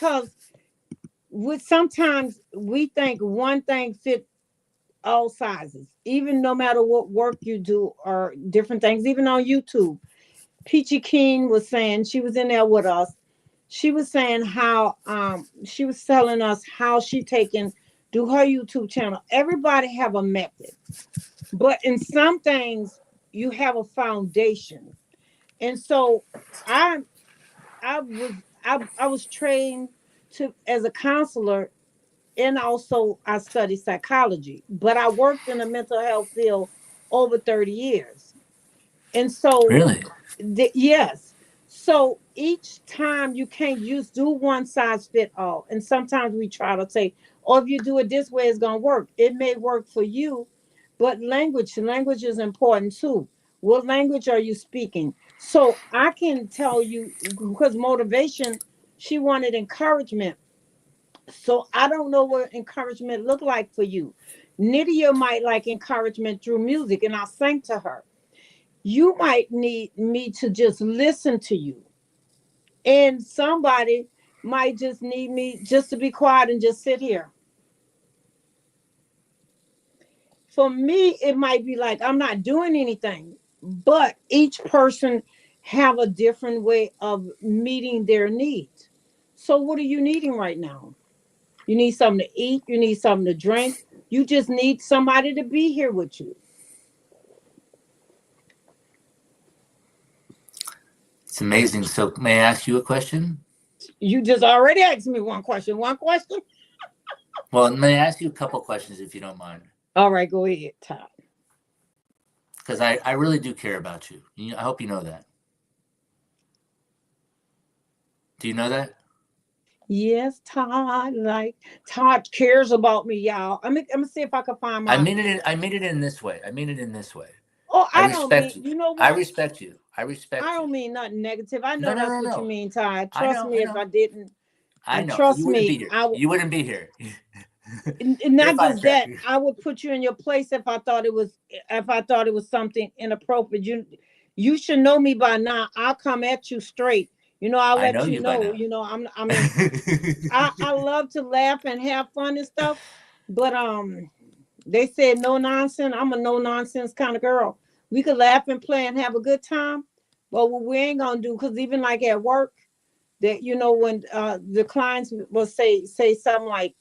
because sometimes we think one thing fit all sizes, even no matter what work you do or different things, even on YouTube. Peachy Keen was saying, she was in there with us. She was saying how she was telling us how she taken do her YouTube channel. Everybody have a method, but in some things you have a foundation. And so I I was trained to as a counselor, and also I studied psychology, but I worked in the mental health field over 30 years. And so, Really? yes. So each time you can't just do one size fit all. And sometimes we try to say, oh, if you do it this way, it's going to work. It may work for you, but language is important too. What language are you speaking? So I can tell you, because motivation, she wanted encouragement. So I don't know what encouragement look like for you. Nydia might like encouragement through music, and I sang to her. You might need me to just listen to you, and somebody might just need me just to be quiet and just sit here. For me, it might be like I'm not doing anything, but each person have a different way of meeting their needs. So what are you needing right now? You need something to eat, you need something to drink, you just need somebody to be here with you. It's amazing. So may I ask you a question? You just already asked me one question. One question? Well, may I ask you a couple questions if you don't mind? All right, go ahead, Todd. Because I really do care about you. I hope you know that. Do you know that? Yes, Todd. Like Todd cares about me, y'all. I'm gonna see if I can find I my. mean it. I mean it in this way. I mean it in this way. Oh, I I don't respect mean. you. You know I what? respect you. I I respect you. don't mean nothing negative. I No, know no, that's no, what you no. mean, Todd. I Trust know. me I if I know. didn't. I know. You Trust wouldn't be me. here. I You wouldn't be here. and You're a not just that. firecracker. I would put you in your place if I thought it was something inappropriate. You should know me by now. I'll come at you straight. I'll I know let you you by know. now. I mean, I love to laugh and have fun and stuff, but they said no nonsense. I'm a no nonsense kind of girl. We could laugh and play and have a good time, but what we ain't gonna do, because even like at work, that when the clients will say something like,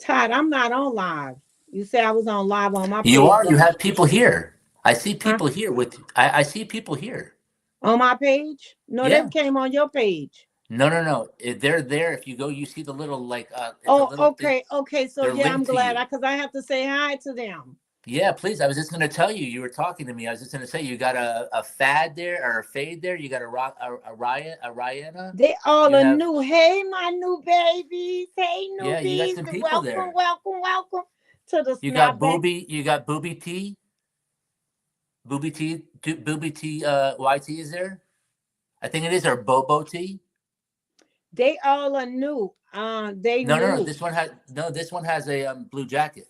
Todd, I'm not on live. You say I was on live on my You page, are. You have people here. I see huh? people here with. I see people here. On my page? No, they Yeah. came on your page. No, no, no. They're there. If you go, you see the little like. It's a Oh, little thing. okay, okay. So They're yeah, I'm linked to glad you. because I have to say hi to them. Yeah, please. I was just going to tell you. You were talking to me. I was just going to say you got a fad there or a fade there. You got a Rihanna. They all You are have new. Hey, my new babies. Hey, yeah. You got newbies. some people Welcome, there. welcome, welcome to the You got snapback. Booby. You got Booby T. Booby T. Booby T. YT is there. I think it is or Bobo T. They all are new. They No, no, no. new. This one has a blue jacket.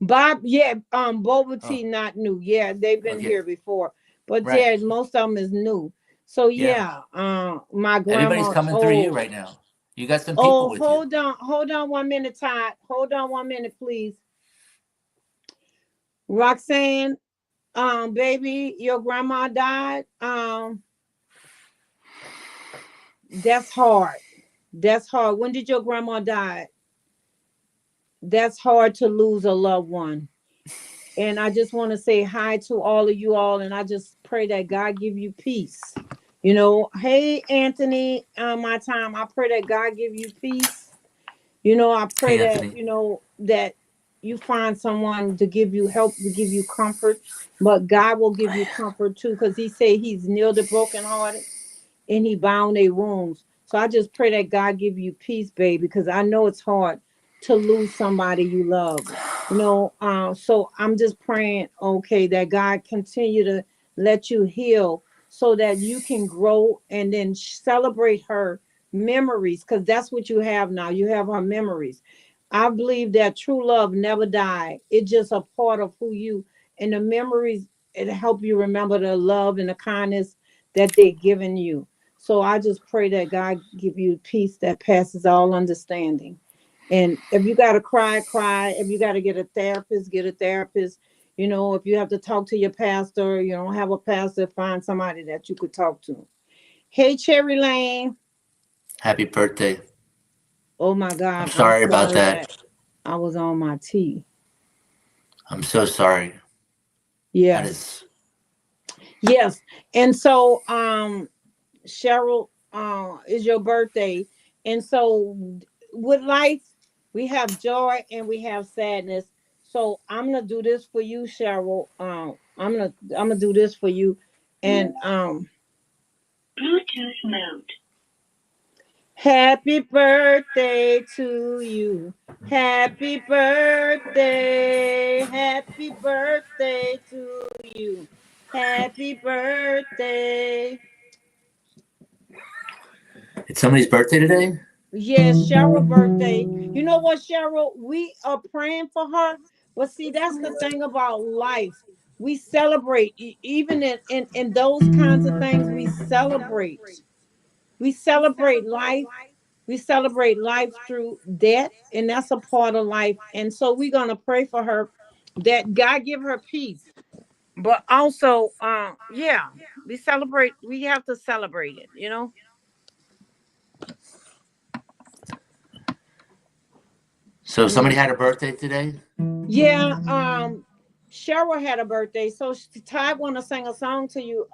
Bob, yeah, Boba Oh, T not new. Yeah, they've been okay. here before. But Right. yeah, most of them is new. So Yeah. yeah, my Everybody's grandma. coming through you Oh, right now. You got some people oh, with you. hold on 1 minute, Todd. Hold on 1 minute, please. Roxanne, baby, your grandma died. That's hard. That's hard. When did your grandma die? That's hard to lose a loved one. And I just want to say hi to all of you all, and I just pray that God give you peace. Hey Anthony, my time. I pray that God give you peace. I pray Hey, that Anthony. that you find someone to give you help, to give you comfort. But God will give you comfort too, because He said He's near the brokenhearted and He bound their wounds. So I just pray that God give you peace, baby, because I know it's hard to lose somebody you love. So I'm just praying, okay, that God continue to let you heal so that you can grow and then celebrate her memories, because that's what you have now. You have her memories. I believe that true love never die. It's just a part of who you, and the memories, it help you remember the love and the kindness that they've given you. So I just pray that God give you peace that passes all understanding. And if you got to cry, cry. If you got to get a therapist, get a therapist. You know, if you have to talk to your pastor, you don't have a pastor, find somebody that you could talk to. Hey, Cherry Lane. Happy birthday. Oh my I'm God, I'm sorry about sorry that. that I was on my tea. I'm so sorry. That Yes. is. Yes. And so Cheryl, is your birthday. And so with life, we have joy and we have sadness. So I'm gonna do this for you, Cheryl. I'm gonna do this for you. And Bluetooth mode. Happy birthday to you. Happy birthday. Happy birthday to you. Happy birthday. It's somebody's birthday today? Yes, Cheryl birthday. You know what, Cheryl? We are praying for her. But see, that's the thing about life. We celebrate, even in those kinds of things, we celebrate. We celebrate life. We celebrate life through death, and that's a part of life. And so we're gonna pray for her that God give her peace. But also, yeah, we celebrate, we have to celebrate it, you know. So somebody had a birthday today? Yeah, Cheryl had a birthday, so Ty want to sing a song to you,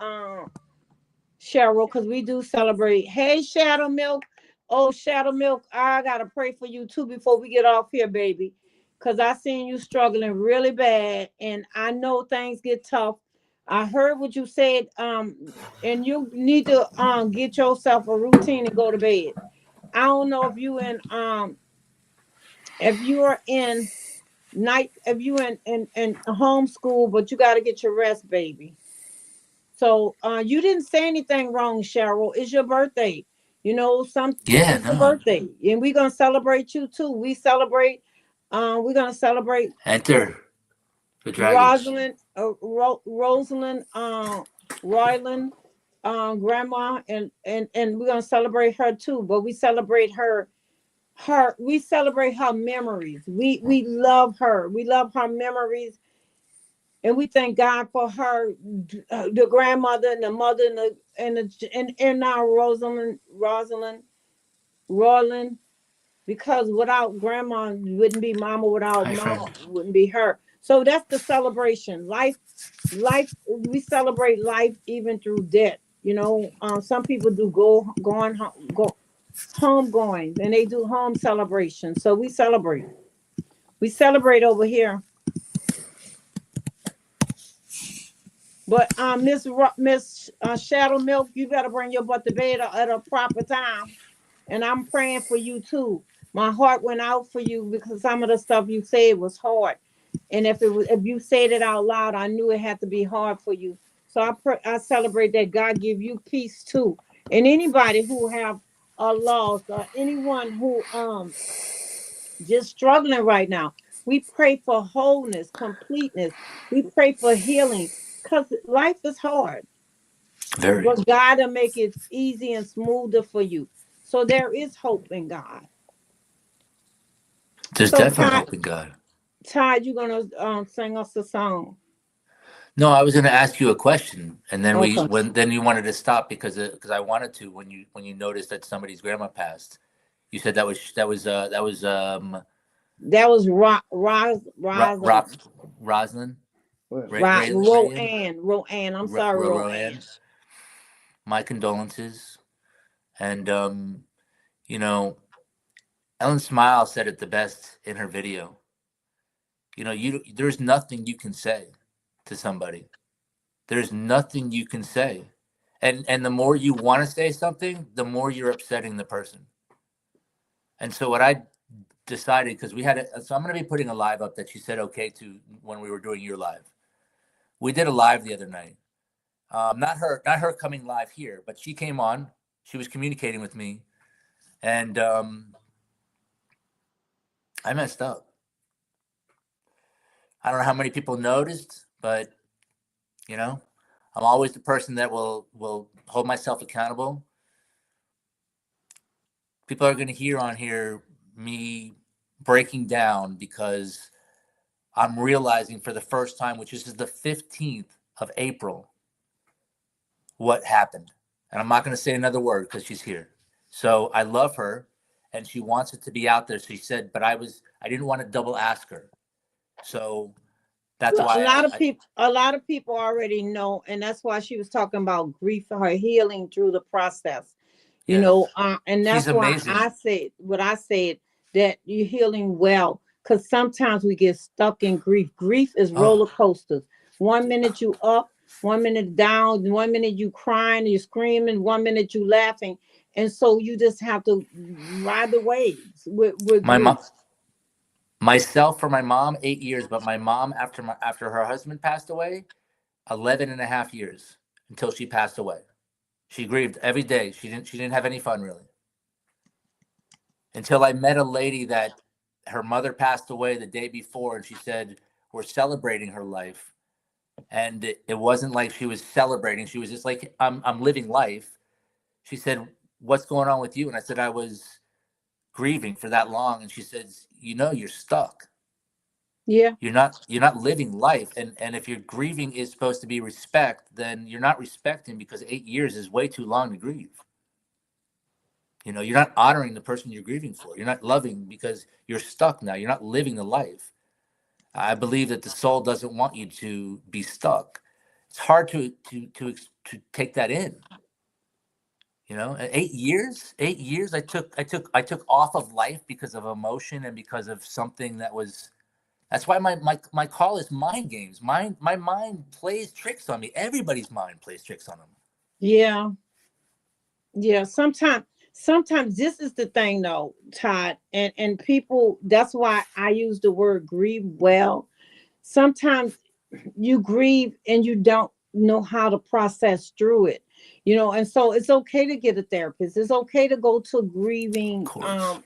Cheryl, because we do celebrate. Hey, Shadow Milk. Oh, Shadow Milk, I gotta pray for you too before we get off here, baby, because I seen you struggling really bad, and I know things get tough. I heard what you said, and you need to get yourself a routine and go to bed. I don't know if you are in night if you in homeschool, but you got to get your rest, baby. So you didn't say anything wrong, Cheryl. It's your birthday. You know, Yeah, it's your no. birthday, and we're gonna celebrate you too. We're gonna celebrate Enter the dragons. Rosalind, Rosalind, Royland, grandma, and we're gonna celebrate her too. But we celebrate we celebrate her memories. We love her. We love her memories, and we thank God for her, the grandmother and the mother and now Roland, because without grandma wouldn't be mama, without Hi, friend. mama wouldn't be her. So that's the celebration. Life. We celebrate life even through death. You know, some people do go home going, and they do home celebration. So we celebrate. We celebrate over here. But Miss Shadow Milk, you better bring your butt to bed at a proper time. And I'm praying for you too. My heart went out for you because some of the stuff you said was hard. And if you said it out loud, I knew it had to be hard for you. So I celebrate that God give you peace too. And anybody who have a loss or anyone who just struggling right now, we pray for wholeness, completeness. We pray for healing because life is hard, Very. but God will make it easy and smoother for you. So there is hope in God. There's So definitely hope in God. Ty, you're gonna sing us a song. No, I was going to ask you a question, and then Okay. then you wanted to stop because I wanted to when you noticed that somebody's grandma passed. You said That was Rock Rosalind. Rosalind Rayan Roanne. I'm sorry, Rowan. Roanne. My condolences, and you know, Ellen Smile said it the best in her video. You know, there's nothing you can say to somebody. There's nothing you can say. And the more you want to say something, the more you're upsetting the person. And so what I decided, because so I'm going to be putting a live up that you said okay to when we were doing your live. We did a live the other night. Not her coming live here, but she came on. She was communicating with me, and I messed up. I don't know how many people noticed, but you know, I'm always the person that will hold myself accountable. people are going to hear on here me breaking down because I'm realizing for the first time, which is the 15th of April, what happened. And I'm not going to say another word because she's here. So I love her and she wants it to be out there. So she said, but I didn't want to double ask her. So that's Well, why a lot of people already know, and that's why she was talking about grief, her healing through the process. You know, yes, and she's that's why amazing. I said what I said, that you're healing well, because sometimes we get stuck in grief. Grief is roller Oh, coasters. 1 minute you up, 1 minute down, 1 minute you crying, you screaming, 1 minute you laughing, and so you just have to ride the waves with my grief. mom, myself for my mom, 8 years, but my mom after her husband passed away, 11 and a half years until she passed away. She grieved every day. She didn't have any fun really until I met a lady that her mother passed away the day before, and she said we're celebrating her life, and it wasn't like she was celebrating. She was just like I'm living life. She said, "What's going on with you?" And I said I was grieving for that long, and she says, "You're stuck. Yeah. You're not living life, and if your grieving is supposed to be respect, then you're not respecting because 8 years is way too long to grieve. You're not honoring the person you're grieving for. You're not loving because you're stuck now. You're not living the life. I believe that the soul doesn't want you to be stuck. It's hard to take that in. 8 years, 8 years. I took off of life because of emotion and because of something that was. That's why my call is mind games. My mind plays tricks on me. Everybody's mind plays tricks on them. Yeah. Yeah, sometimes this is the thing though, Todd, and people, that's why I use the word grieve well. Sometimes you grieve and you don't know how to process through it. And so it's okay to get a therapist. It's okay to go to Of grieving course.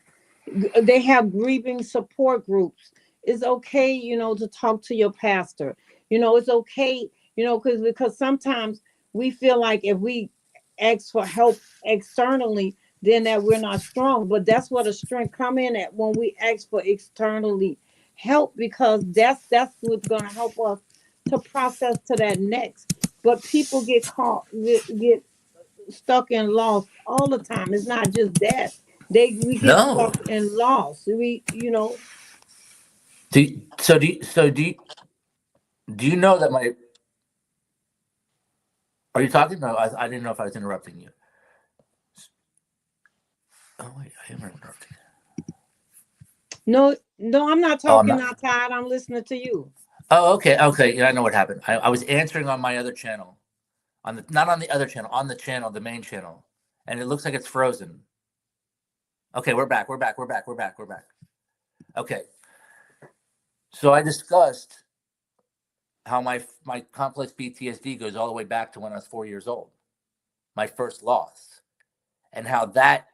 they have grieving support groups. It's okay, to talk to your pastor. It's okay, because sometimes we feel like if we ask for help externally, then that we're not strong. But that's where the strength come in at, when we ask for externally help, because that's what's gonna help us to process to that next. But people get stuck and lost all the time. It's not just that. We get No. stuck and lost. Do you know that my are you talking? No, I didn't know if I was interrupting you. Oh wait, I am interrupting. No, no, I'm not Oh, I'm talking not. now, Todd. I'm listening to you. Oh, okay, okay. Yeah, I know what happened. I was answering on my other channel, on the not on the other channel, on the channel, the main channel, and it looks like it's frozen. Okay, we're back. We're back. We're back. We're back. We're back. Okay, so I discussed how my complex PTSD goes all the way back to when I was 4 years old, my first loss, and how that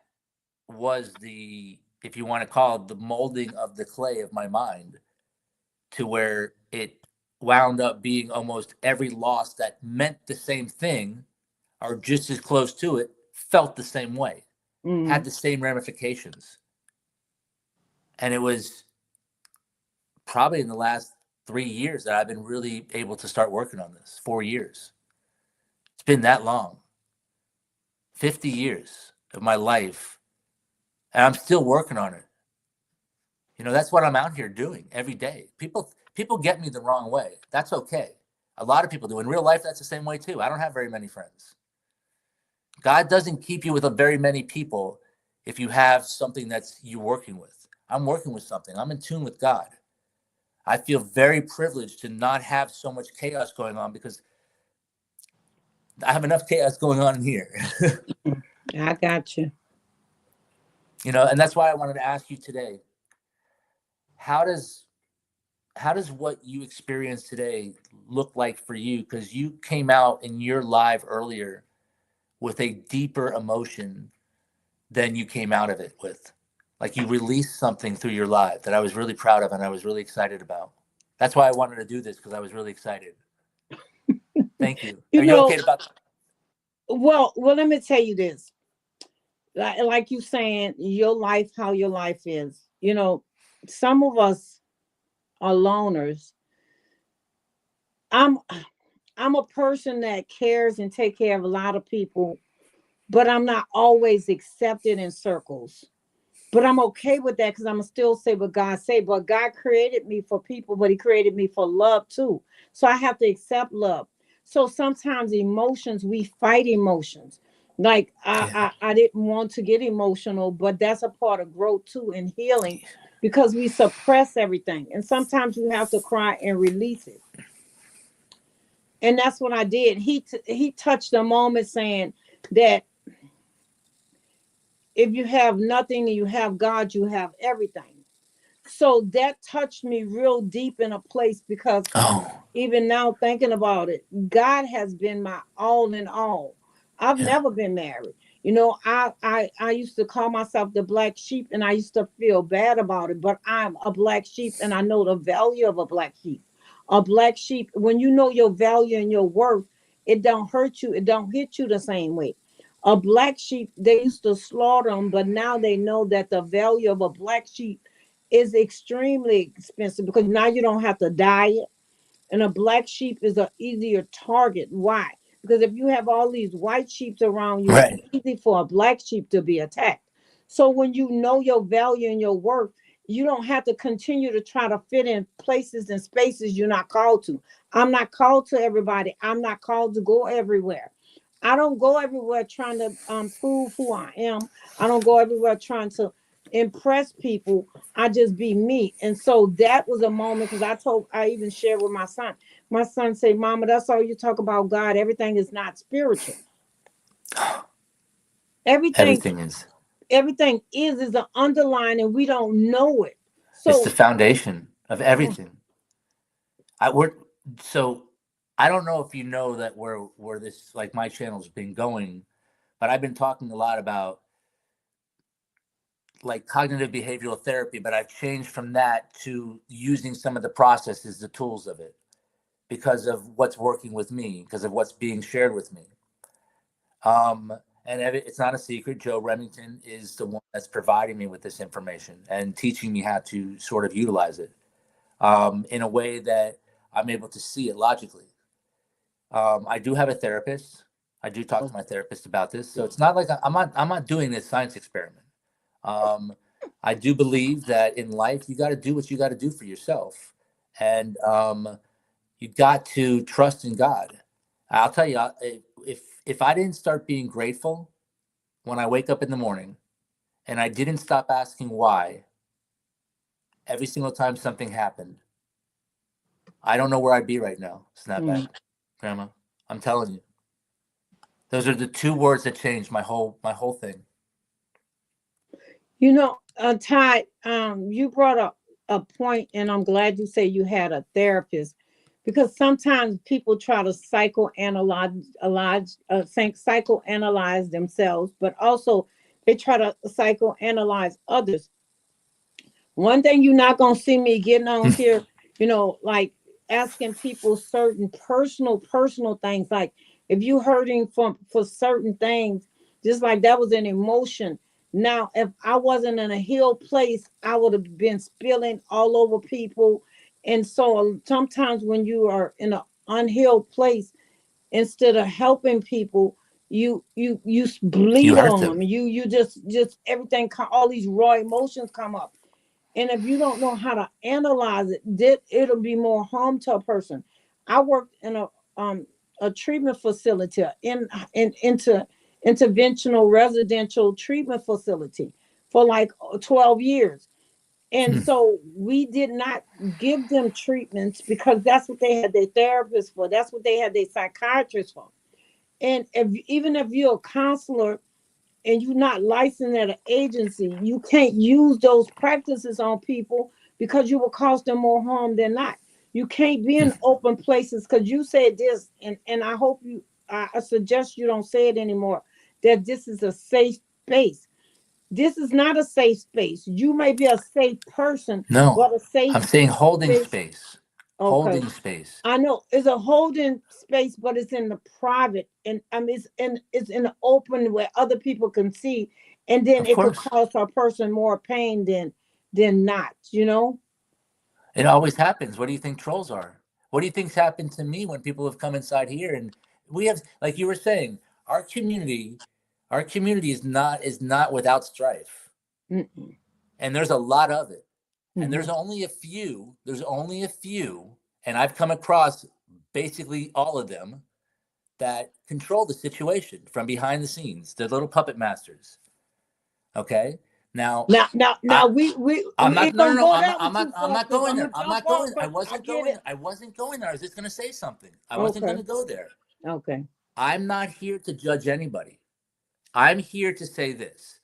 was the, if you want to call it, the molding of the clay of my mind to where it wound up being almost every loss that meant the same thing or just as close to it felt the same way, had Mm. the same ramifications. And it was probably in the last 3 years that I've been really able to start working on this. 4 years. It's been that long. 50 years of my life. And I'm still working on it. That's what I'm out here doing every day. People get me the wrong way. That's okay. A lot of people do. In real life, that's the same way too. I don't have very many friends. God doesn't keep you with a very many people if you have something that's you working with. I'm working with something. I'm in tune with God. I feel very privileged to not have so much chaos going on because I have enough chaos going on in here. I got you. And that's why I wanted to ask you today, how does what you experience today look like for you? Because you came out in your live earlier with a deeper emotion than you came out of it with. Like you released something through your live that I was really proud of and I was really excited about. That's why I wanted to do this, because I was really excited. Thank you. You Are you know, okay about well, let me tell you this. like you saying your life, how your life is. Some of us are loners. I'm i'm a person that cares and take care of a lot of people, but I'm not always accepted in circles. But I'm okay with that because I'm still say what God say. But God created me for people, but He created me for love too. So I have to accept love. So sometimes emotions, we fight emotions. Like Yeah. I didn't want to get emotional, but that's a part of growth too and healing, because we suppress everything. And sometimes you have to cry and release it. And that's what I did. He touched a moment saying that if you have nothing and you have God, you have everything. So that touched me real deep in a place, because Oh, even now thinking about it, God has been my all in all. I've yeah. never been married. I used to call myself the black sheep, and I used to feel bad about it, but I'm a black sheep and I know the value of a black sheep. A black sheep, when you know your value and your worth, it don't hurt you, it don't hit you the same way. A black sheep, they used to slaughter them, but now they know that the value of a black sheep is extremely expensive, because now you don't have to dye it, and a black sheep is an easier target. Why? Because if you have all these white sheep around you, it's Right. easy for a black sheep to be attacked. So when you know your value and your worth, you don't have to continue to try to fit in places and spaces you're not called to. I'm not called to everybody. I'm not called to go everywhere. I don't go everywhere trying to prove who I am. I don't go everywhere trying to impress people. I just be me. And so that was a moment, because I even shared with my son. My son say, Mama, that's all you talk about God. Everything is not spiritual. Everything, Everything is. everything is an underline, and we don't know it. It's the So foundation of mm, everything. We're so I don't know if you know that where this like my channel's been going, but I've been talking a lot about like cognitive behavioral therapy, but I've changed from that to using some of the processes, the tools of it, because of what's working with me, because of what's being shared with me. Um, and it's not a secret. Joe Remington is the one that's providing me with this information and teaching me how to sort of utilize it in a way that I'm able to see it logically. I do have a therapist. I do talk to my therapist about this, so it's not like I'm not doing this science experiment. Um, I do believe that in life you got to do what you got to do for yourself, and you got to trust in God. I'll tell you, if I didn't start being grateful when I wake up in the morning, and I didn't stop asking why every single time something happened, I don't know where I'd be right now. Snapback, mm. Grandma. I'm telling you, those are the two words that changed my whole thing. Ty, you brought up a point, and I'm glad you say you had a therapist, because sometimes people try to psychoanalyze themselves, but also they try to psychoanalyze others. One thing you're not gonna see me getting on here, like asking people certain personal things. Like if you hurting from for certain things, just like that was an emotion. Now, if I wasn't in a healed place, I would have been spilling all over people. And so sometimes when you are in an unhealed place, instead of helping people, you You bleed hurt on them. them. You just everything, all these raw emotions come up, and if you don't know how to analyze it, it'll be more harm to a person. I worked in a treatment facility, into interventional residential treatment facility for like 12 years. And Hmm. so we did not give them treatments, because that's what they had their therapists for. That's what they had their psychiatrists for. And even if you're a counselor and you're not licensed at an agency, you can't use those practices on people, because you will cause them more harm than not. You can't be in open places, because you said this, and I hope I suggest you don't say it anymore, that this is a safe space. This is not a safe space. You may be a safe person, No, but a safe I'm saying holding space. space. Okay. Holding space. I know it's a holding space, but it's in the private, and it's in the open where other people can see, and then Of it could course. cause a person more pain than not, you know. It always happens. What do you think trolls are? What do you think's happened to me when people have come inside here and we have, like you were saying, our community, our community is not without strife, Mm-mm. and there's a lot of it. And Mhm. there's only a few, and I've come across basically all of them that control the situation from behind the scenes. They're little puppet masters. Okay. Now, Now I, I'm we not. ain't No, no, gonna no. go there with you, I'm Paul, not because going I'm there. gonna I'm jump not off, going. I but I wasn't get going. it. I wasn't going there. I was just going to say something. I wasn't going Okay. to go there. Okay. I'm not here to judge anybody. I'm here to say this.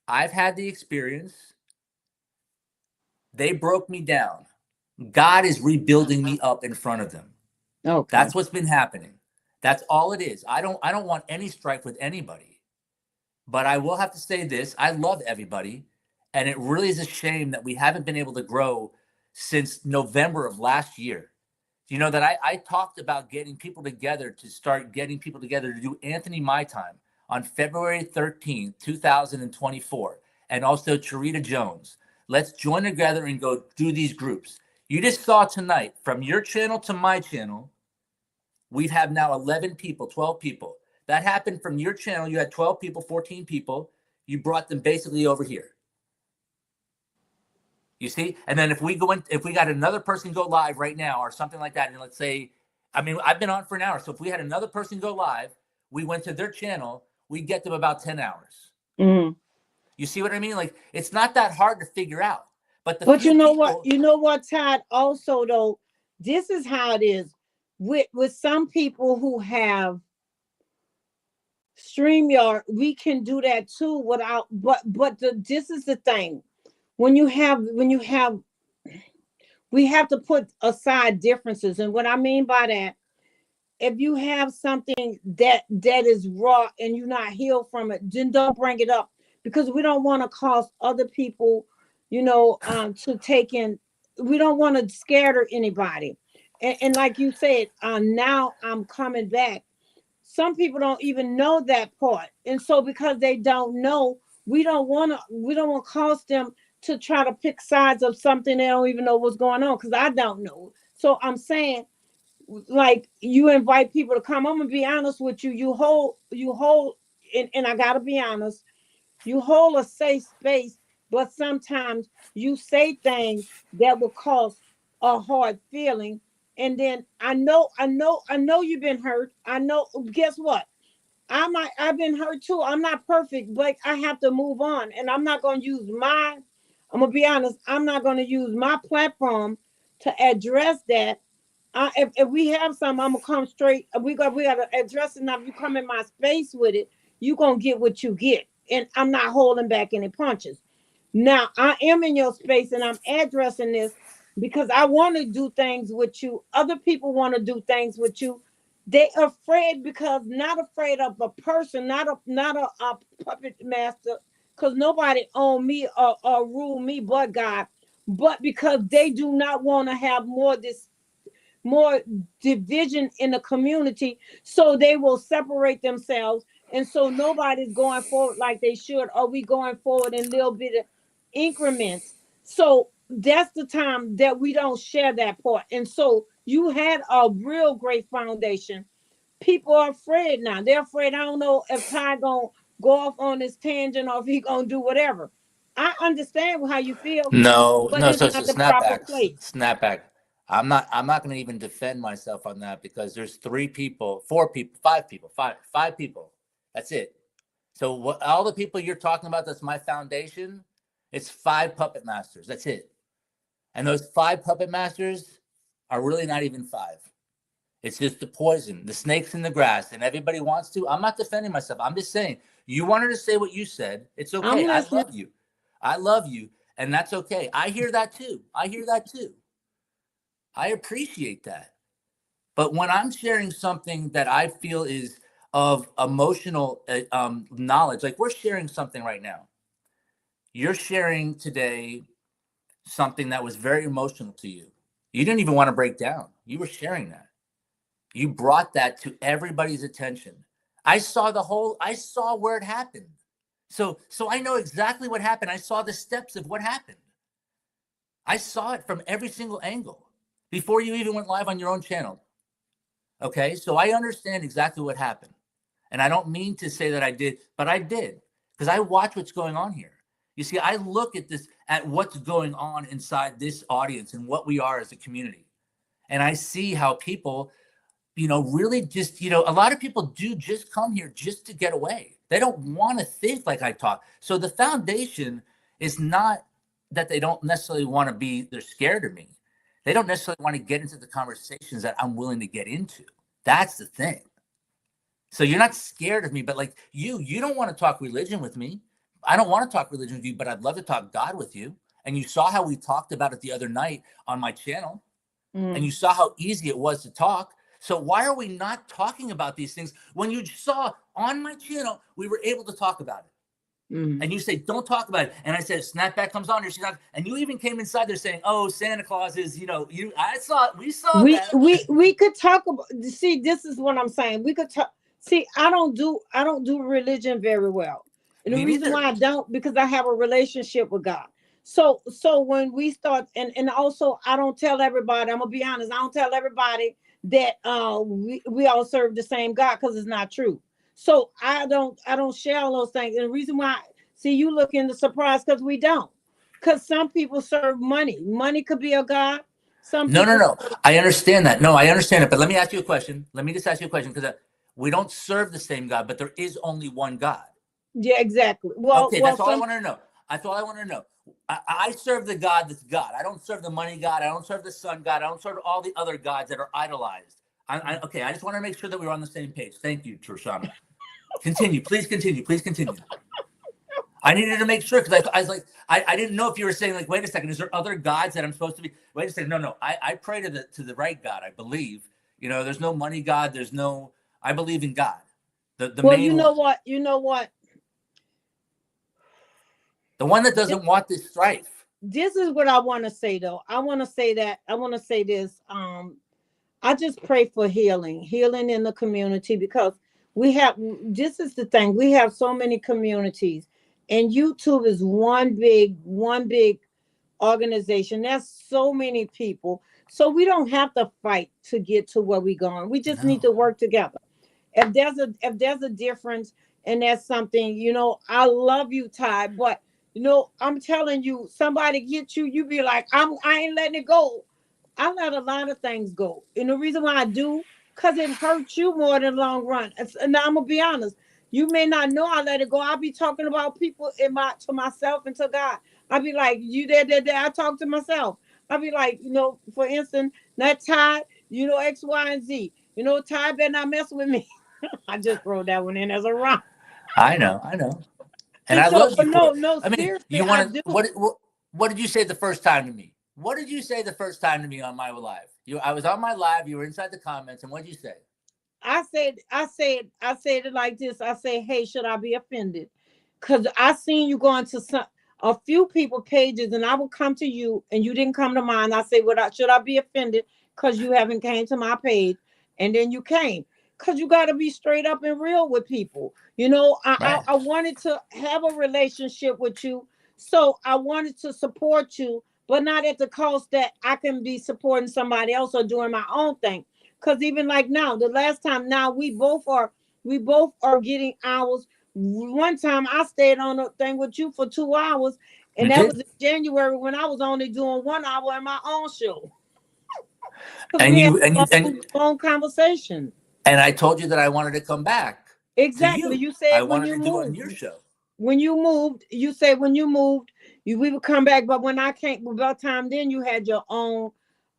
I've had the experience. They broke me down. God is rebuilding me up in front of them. Okay. That's what's been happening. That's all it is. I don't want any strife with anybody. But I will have to say this. I love everybody. And it really is a shame that we haven't been able to grow since November of last year. You know that I talked about getting people together to start getting people together to do Anthony My Time on February 13th, 2024, and also Charita Jones. Let's join together and go do these groups. You just saw tonight from your channel to my channel, we have now 11 people, 12 people. That happened from your channel. You had 12 people, 14 people. You brought them basically over here. You see? And then if we got another person go live right now or something like that, and let's say, I mean, I've been on for an hour. So if we had another person go live, we went to their channel, we get them about 10 hours. Mm. You see what I mean? Like, it's not that hard to figure out. But the But few you know what? people, You know what, Todd? Also, though, this is how it is with some people who have StreamYard. We can do that too without. This is the thing. When you have we have to put aside differences, and what I mean by that, if you have something that is raw and you're not healed from it, then don't bring it up, because we don't want to cause other people, to take in. We don't want to scare anybody, and like you said, now I'm coming back. Some people don't even know that part, and so because they don't know, we don't want to cause them to try to pick sides of something they don't even know what's going on, because I don't know. So I'm saying, like, you invite people to come. I'm gonna be honest with you. You hold, and I gotta be honest. You hold a safe space, but sometimes you say things that will cause a hard feeling. And then I know you've been hurt. I know. Guess what? I've been hurt too. I'm not perfect, but I have to move on, and I'm not gonna use my. I'm gonna be honest. I'm not gonna use my platform to address that. If we have some, I'm gonna come straight. We gotta address it now. If you come in my space with it, you gonna get what you get, and I'm not holding back any punches. Now I am in your space, and I'm addressing this because I want to do things with you. Other people want to do things with you. They afraid, because not afraid of a person, not a puppet master, because nobody own me or rule me but God. But because they do not want to have more division in the community, so they will separate themselves, and so nobody's going forward like they should. Or we going forward in little bit of increments. So that's the time that we don't share that part. And so you had a real great foundation. People are afraid now. They're afraid. I don't know if Ty gonna go off on this tangent, or if he gonna do whatever. I understand how you feel, no, but no. it's So not the proper snapback, place. snapback. I'm not going to even defend myself on that because there's 3 people, 4 people, 5 people, five people. That's it. So what? All the people you're talking about, that's my foundation. It's 5 puppet masters. That's it. And those 5 puppet masters are really not even 5. It's just the poison, the snakes in the grass, and everybody wants to. I'm not defending myself. I'm just saying, you wanted to say what you said. It's I'm okay. I listening. love you. I love you. And that's okay. I hear that too. I hear that too. I appreciate that. But when I'm sharing something that I feel is of emotional knowledge, like we're sharing something right now, you're sharing today something that was very emotional to you. You didn't even want to break down. You were sharing that. You brought that to everybody's attention. I saw where it happened. So I know exactly what happened. I saw the steps of what happened. I saw it from every single angle before you even went live on your own channel. Okay, so I understand exactly what happened. And I don't mean to say that I did, but I did, because I watch what's going on here. You see, I look at this, at what's going on inside this audience and what we are as a community. And I see how people, really just, a lot of people do just come here just to get away. They don't want to think like I talk. So the foundation is not that they don't necessarily want to be, they're scared of me. They don't necessarily want to get into the conversations that I'm willing to get into. That's the thing. So you're not scared of me, but like you don't want to talk religion with me. I don't want to talk religion with you, but I'd love to talk God with you. And you saw how we talked about it the other night on my channel. And you saw how easy it was to talk. So why are we not talking about these things when you saw on my channel, we were able to talk about it? And you say, don't talk about it. And I said, Snapback comes on here. And you even came inside there saying, oh, Santa Claus is, I saw it. We saw that. We could talk about, see, this is what I'm saying. We could talk. See, I don't do religion very well. And the reason why I don't, because I have a relationship with God. So when we start, and also I don't tell everybody, I'm gonna be honest, I don't tell everybody that we all serve the same God, because it's not true. So I don't share all those things. And the reason why, see, you look in the surprise, because we don't. Because some people serve money. Money could be a God. No. I understand that. No, I understand it. But let me ask you a question. Let me just ask you a question, because we don't serve the same God, but there is only one God. Yeah, exactly. Well, okay, that's all I want to know. That's all I want to know. I serve the God that's God. I don't serve the money God. I don't serve the sun God. I don't serve all the other gods that are idolized. Okay, I just want to make sure that we're on the same page. Thank you, Trishana. Continue. Please continue. Please continue. I needed to make sure, because I was like, I didn't know if you were saying, like, wait a second, is there other gods that I'm supposed to be? Wait a second. No. I pray to the right God, I believe. There's no money God. There's no, I believe in God. The well, main you know what? You know what? The one that doesn't want this strife. This is what I want to say, though. I want to say this. I just pray for healing in the community, because this is the thing. We have so many communities, and YouTube is one big organization. There's so many people. So we don't have to fight to get to where we're going. We just need to work together. If there's a difference, and that's something, I love you, Ty, but I'm telling you, somebody get you, you be like, I ain't letting it go. I let a lot of things go. And the reason why I do, because it hurts you more in the long run. And I'm gonna be honest. You may not know I let it go. I'll be talking about people to myself and to God. I'll be like, you there. I talk to myself. I'll be like, for instance, that Ty, X, Y, and Z. Ty better not mess with me. I just throw that one in as a rock. I know. And I love you for it. No, I mean, seriously, you want to, what did you say the first time to me? What did you say the first time to me on my live? I was on my live, you were inside the comments, and what did you say? I said it like this. I say, hey, should I be offended? Because I seen you going to a few people pages, and I would come to you, and you didn't come to mine. I say, should I be offended because you haven't came to my page? And then you came. Because you got to be straight up and real with people. I wanted to have a relationship with you. So I wanted to support you, but not at the cost that I can be supporting somebody else or doing my own thing. Because even like now, the last time, now we both are getting hours. One time I stayed on a thing with you for 2 hours, and that was in January, when I was only doing 1 hour in my own show. And we had long conversation. And I told you that I wanted to come back. Exactly. You said I wanted to do it on your show. When you moved, you said when you moved, we would come back. But when I came, about time, then you had your own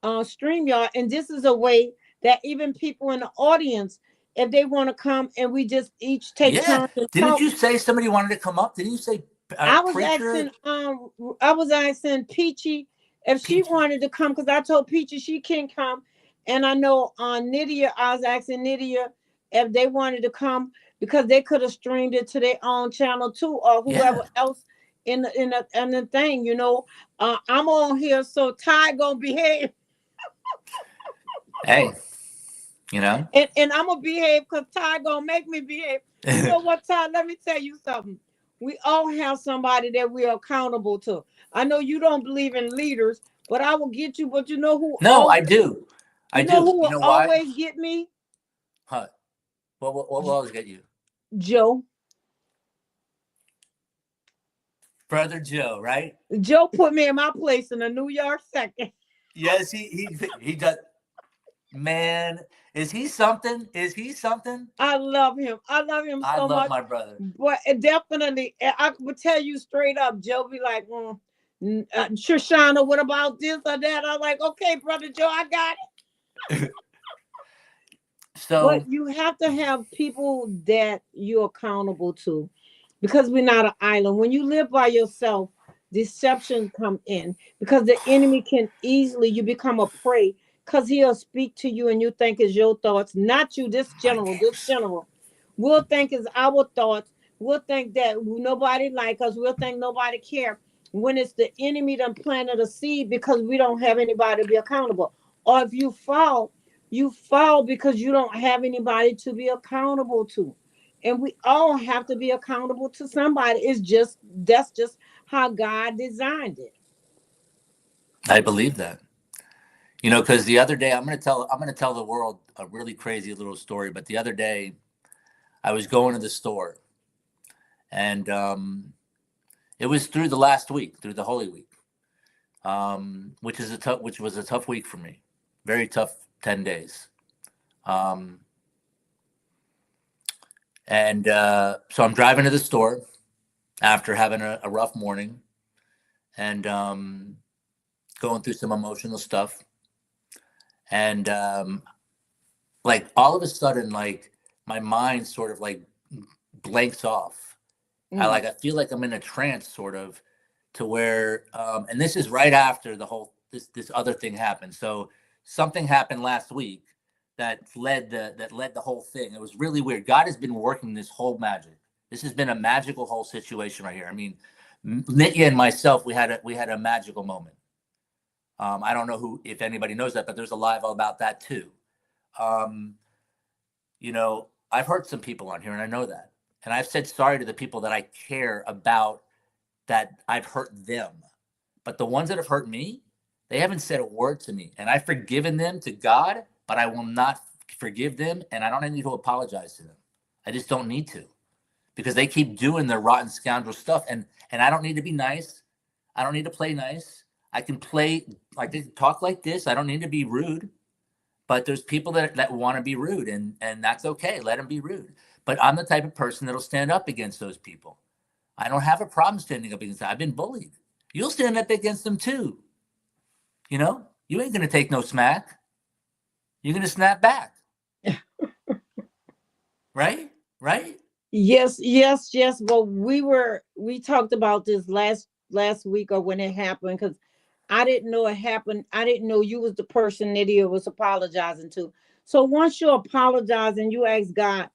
StreamYard. And this is a way that even people in the audience, if they want to come, and we just each take turns. Didn't you say somebody wanted to come up? Didn't you say I was asking Peachy if she wanted to come, because I told Peachy she can come. And I know on Nydia, I was asking Nydia if they wanted to come, because they could have streamed it to their own channel too, or whoever else in the thing. I'm on here, so Ty gonna behave. Hey, and I'm gonna behave, because Ty gonna make me behave. You know what, Ty? Let me tell you something. we all have somebody that we are accountable to. I know you don't believe in leaders, but I will get you. But you know who No, I do. I you know do. who You will know why? always get me? Huh. What will always get you? Joe. Brother Joe, right? Joe put me in my place in a New York second. Yes, he does. Man, is he something? Is he something? I love him. I love him I so love much. my brother. But definitely, I would tell you straight up, Joe be like, Shoshana, what about this or that? I'm like, okay, brother Joe, I got it. But So you have to have people that you're accountable to, because we're not an island. When you live by yourself, deception come in because the enemy can easily you become a prey because he'll speak to you and you think it's your thoughts, not you. mind games. This general will think it's our thoughts. We'll think that nobody like us. We'll think nobody care. When it's the enemy that planted a seed because we don't have anybody to be accountable. Or if you fall because you don't have anybody to be accountable to. And we all have to be accountable to somebody. That's just how God designed it. I believe that. You know, because the other day I'm gonna tell the world a really crazy little story. But the other day I was going to the store, and it was through the last week, through the Holy Week, which was a tough week for me, very tough 10 days. Um, and so I'm driving to the store after having a rough morning, and going through some emotional stuff, and like all of a sudden, like my mind sort of like blanks off. Mm, I feel like I'm in a trance, sort of, to where, and this is right after this other thing happened. So something happened last week that led the whole thing. It was really weird. God has been working this whole magic. This has been a magical whole situation right here. I mean, Nitya and myself, we had a magical moment. I don't know if anybody knows that, but there's a live about that too. Um, I've hurt some people on here, and I know that. And I've said sorry to the people that I care about, that I've hurt them. But the ones that have hurt me, they haven't said a word to me. And I've forgiven them to God, but I will not forgive them. And I don't need to apologize to them. I just don't need to, because they keep doing their rotten scoundrel stuff. And I don't need to be nice. I don't need to play nice. I can talk like this. I don't need to be rude. But there's people that want to be rude, and that's okay. Let them be rude. But I'm the type of person that'll stand up against those people. I don't have a problem standing up against them. I've been bullied. You'll stand up against them too. You ain't gonna take no smack. You're gonna snap back, right? Right? yes, yes, yes. But we talked about this last week or when it happened, because I didn't know it happened. I didn't know you was the person that he was apologizing to. So once you apologize and you ask God,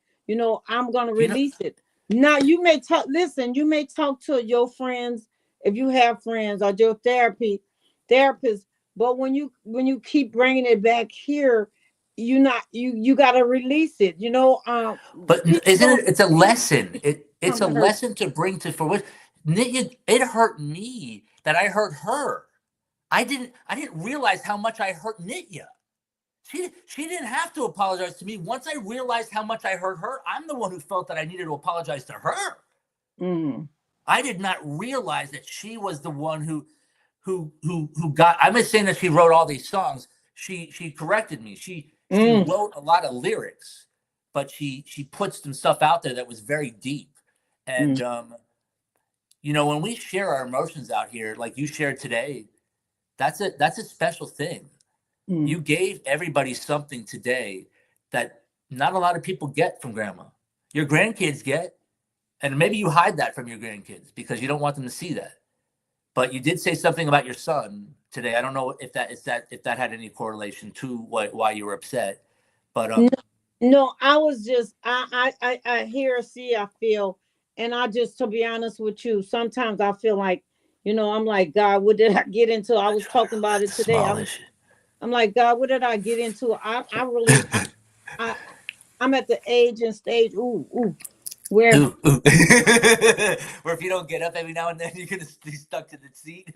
I'm gonna You know, release it. Now you may talk. Listen, you may talk to your friends if you have friends, or your therapist. But when you keep bringing it back here, you gotta release it. but People isn't don't it? It's a lesson. It's come a to hurt. lesson to bring to fruition. It hurt me that I hurt her. I didn't realize how much I hurt Nitya. She didn't have to apologize to me. Once I realized how much I hurt her, I'm the one who felt that I needed to apologize to her. Mm, I did not realize that she was the one who got. I'm not saying that she wrote all these songs. She corrected me. She mm, wrote a lot of lyrics, but she put some stuff out there that was very deep. mm, And when we share our emotions out here, like you shared today, that's a special thing. mm. You gave everybody something today that not a lot of people get from grandma. Your grandkids get, and maybe you hide that from your grandkids because you don't want them to see that. But you did say something about your son today. I don't know if that had any correlation to why you were upset, but No, no, I was just I hear, see, I feel, and I just, to be honest with you, sometimes I feel like, I'm like, God, what did I get into? I was talking about it it's a today. small I'm issue. I'm like, God, what did I get into? I really, I I'm at the age and stage. Ooh, ooh. Where Ooh, ooh. Where if you don't get up every now and then, you're gonna be stuck to the seat.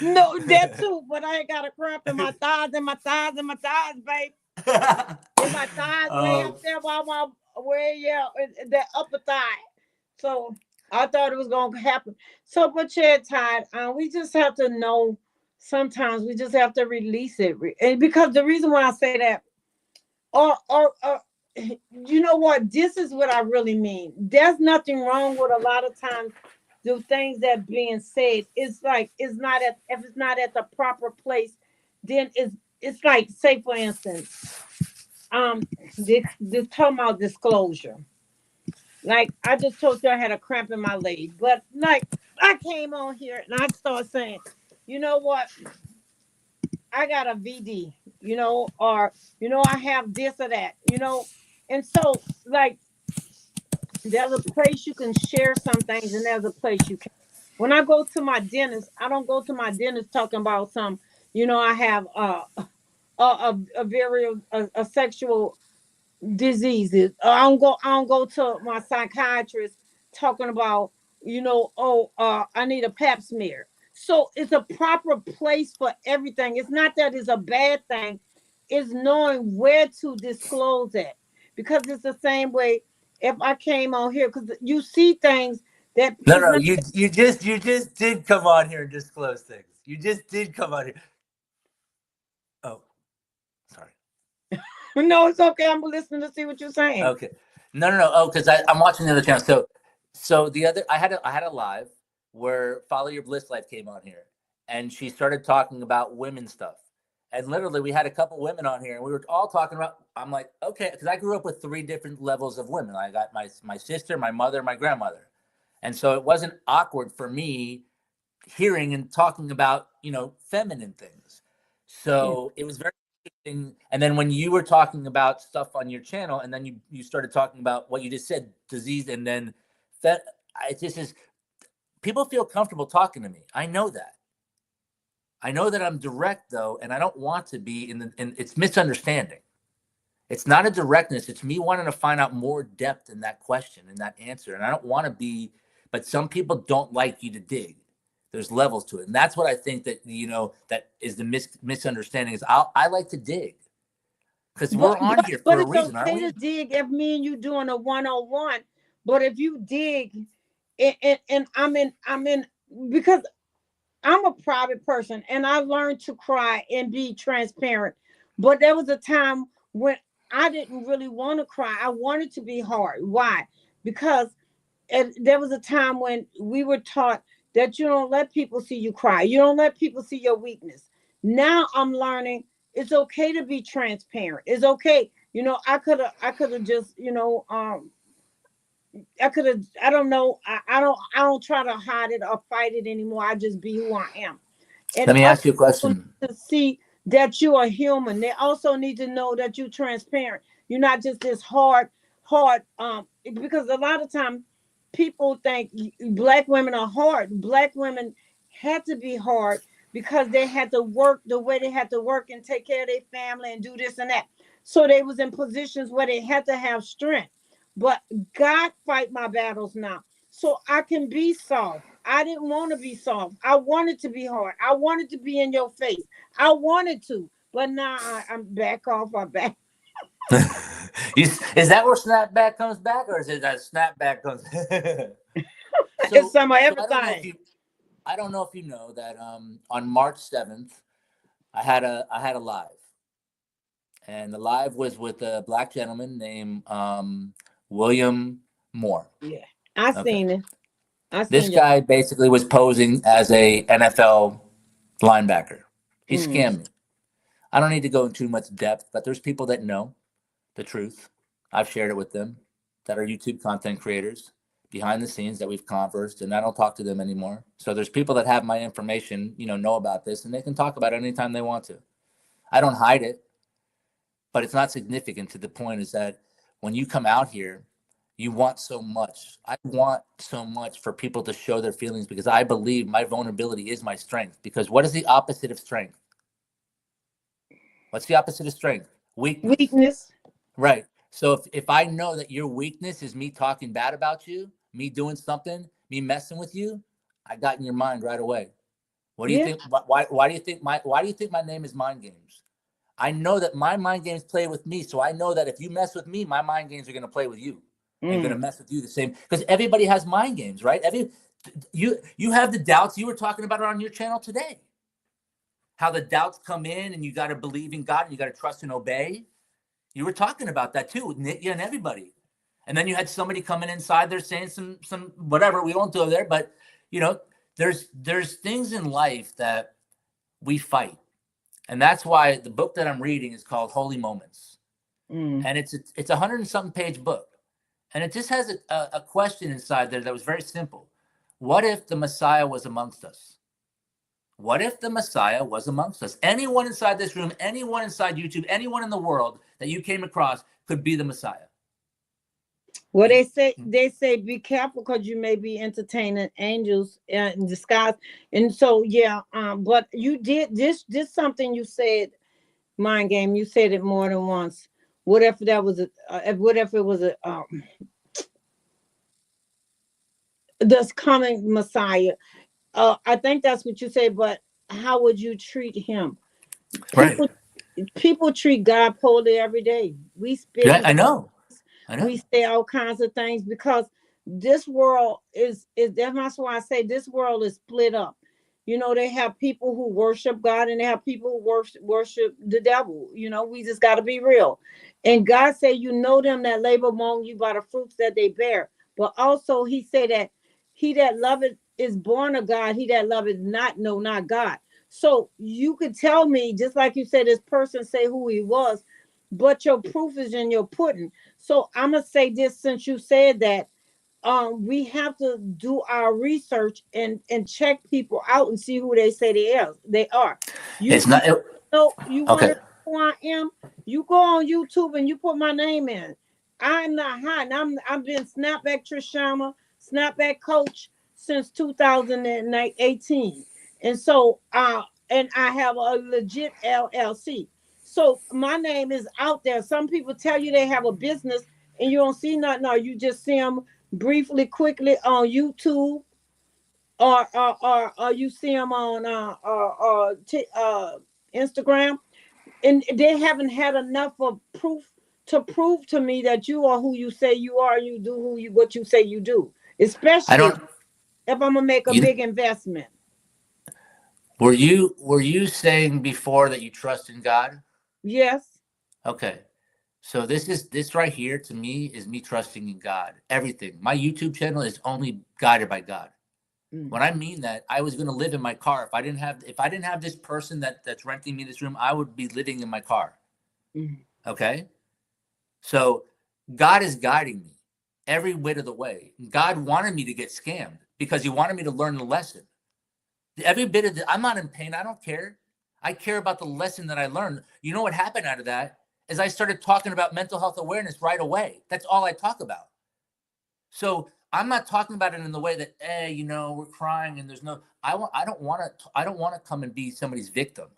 no, that too, but I ain't got a cramp in my thighs and my thighs and my thighs, babe. In my thighs way um, up there by my way, yeah, that upper thigh. So I thought it was gonna happen. So, but yeah, Todd, we just have to know. Sometimes we just have to release it, and because the reason why I say that, or you know what? This is what I really mean. There's nothing wrong with a lot of times the things that being said. It's like it's not at if it's not at the proper place, then it's like say for instance, this talking about disclosure. Like I just told you I had a cramp in my leg, but like I came on here and I started saying, you know what? I got a VD, or I have this or that, and so like there's a place you can share some things, and there's a place you can. When I go to my dentist, I don't go to my dentist talking about some, I have a very a sexual diseases. I don't go to my psychiatrist talking about, I need a pap smear. So it's a proper place for everything. It's not that it's a bad thing. It's knowing where to disclose it. Because it's the same way if I came on here, because you see things that no, it's no, not. you just did come on here and disclose things. You just did come on here. Oh, sorry. No, it's okay. I'm listening to see what you're saying. Okay. No, no, no. Oh, because I'm watching the other channel. So the other, I had a live where Follow Your Bliss Life came on here, and she started talking about women stuff. And literally, we had a couple women on here, and we were all talking about. I'm like, okay, because I grew up with 3 different levels of women. I got my sister, my mother, my grandmother, and so it wasn't awkward for me hearing and talking about feminine things. Yeah. So it was very interesting. And then when you were talking about stuff on your channel, and then you started talking about what you just said, disease, and then that, it just is, people feel comfortable talking to me. I know that. I know that I'm direct though, and I don't want to be and it's misunderstanding. It's not a directness. It's me wanting to find out more depth in that question and that answer. And I don't want to be, but some people don't like you to dig. There's levels to it. And that's what I think that, that is the misunderstanding is I like to dig because But we're on but here but for a it's reason, aren't okay we? to dig if me and you doing a 1-on-1. But if you dig and I'm in because I'm a private person and I learned to cry and be transparent. But there was a time when I didn't really want to cry. I wanted to be hard. Why? Because there was a time when we were taught that you don't let people see you cry. You don't let people see your weakness. Now I'm learning it's okay to be transparent. It's okay. I could have just, I could have, I don't know. I don't try to hide it or fight it anymore. I just be who I am. And Let me other ask you a people question. need to see that you are human. They also need to know that you're transparent. You're not just this hard. Because a lot of time people think black women are hard. Black women had to be hard because they had to work the way they had to work and take care of their family and do this and that. So they was in positions where they had to have strength. But God fight my battles now. So I can be soft. I didn't want to be soft. I wanted to be hard. I wanted to be in your face. I wanted to. But now I'm back off. I back. Is that where snapback comes back, or is it that snapback comes? It's so some of so I don't know if everything. you know that on March 7th I had a live, and the live was with a black gentleman named William Moore. Yeah. I Okay, seen it. I this seen it. guy basically was posing as a NFL linebacker. He Mm, scammed me. I don't need to go into too much depth, but there's people that know the truth. I've shared it with them that are YouTube content creators behind the scenes that we've conversed, and I don't talk to them anymore. So there's people that have my information, know about this, and they can talk about it anytime they want to. I don't hide it, but it's not significant. To the point is that when you come out here, you want so much. I want so much for people to show their feelings because I believe my vulnerability is my strength. Because what is the opposite of strength? What's the opposite of strength? Weakness. weakness. Right. So if I know that your weakness is me talking bad about you, me doing something, me messing with you, I got in your mind right away. What do you Yeah. think? Why do you think my name is Mind Games? I know that my mind games play with me, so I know that if you mess with me, my mind games are going to play with you, and going to mess with you the same. Because everybody has mind games, right? You have the doubts. You were talking about it on your channel today. How the doubts come in, and you got to believe in God, and you got to trust and obey. You were talking about that too, with Nitya and everybody. And then you had somebody coming inside there saying some whatever. We won't go there, but you know, there's things in life that we fight. And that's why the book that I'm reading is called Holy Moments. And it's a 100 and something page book. And it just has a question inside there that was very simple. What if the Messiah was amongst us? What if the Messiah was amongst us? Anyone inside this room, anyone inside YouTube, anyone in the world that you came across could be the Messiah. Well, they say be careful because you may be entertaining angels in disguise. And so yeah, but you did this something you said, Mind Game. You said it more than once. What if that was what if it was this coming Messiah? I think that's what you said, but how would you treat him? Right. People treat God poorly every day. We spit. Yeah, I know. We say all kinds of things because this world is that's why I say this world is split up. You know, they have people who worship God and they have people who worship the devil. You know, we just got to be real. And God said, you know them that labor among you by the fruits that they bear. But also he said that he that loveth is born of God. He that loveth not, no, not God. So you could tell me, just like you said, this person say who he was, but your proof is in your pudding. So I'm gonna say this since you said that we have to do our research and check people out and see who they say they are. It's not. So you want Okay. to know who I am? You go on YouTube and you put my name in. I'm not hiding. I've been Snapback Trishama, Snapback Coach since 2018, and so and I have a legit LLC. So my name is out there. Some people tell you they have a business and you don't see nothing, or you just see them briefly, quickly on YouTube, or you see them on Instagram, and they haven't had enough of proof to prove to me that you are who you say you are. You do what you say you do, I especially don't. if I'm gonna make a You big investment. were you saying before that you trust in God? Yes. Okay. So this right here to me is me trusting in God. Everything. My YouTube channel is only guided by God. Mm. When I mean that, I was going to live in my car. If I didn't have this person that's renting me this room, I would be living in my car. Mm. Okay? So God is guiding me every whit of the way. God wanted me to get scammed because he wanted me to learn the lesson. Every bit of I'm not in pain. I don't care. I care about the lesson that I learned. You know what happened out of that is I started talking about mental health awareness right away. That's all I talk about. So I'm not talking about it in the way that, we're crying and there's no. I don't want to. I don't want to come and be somebody's victim.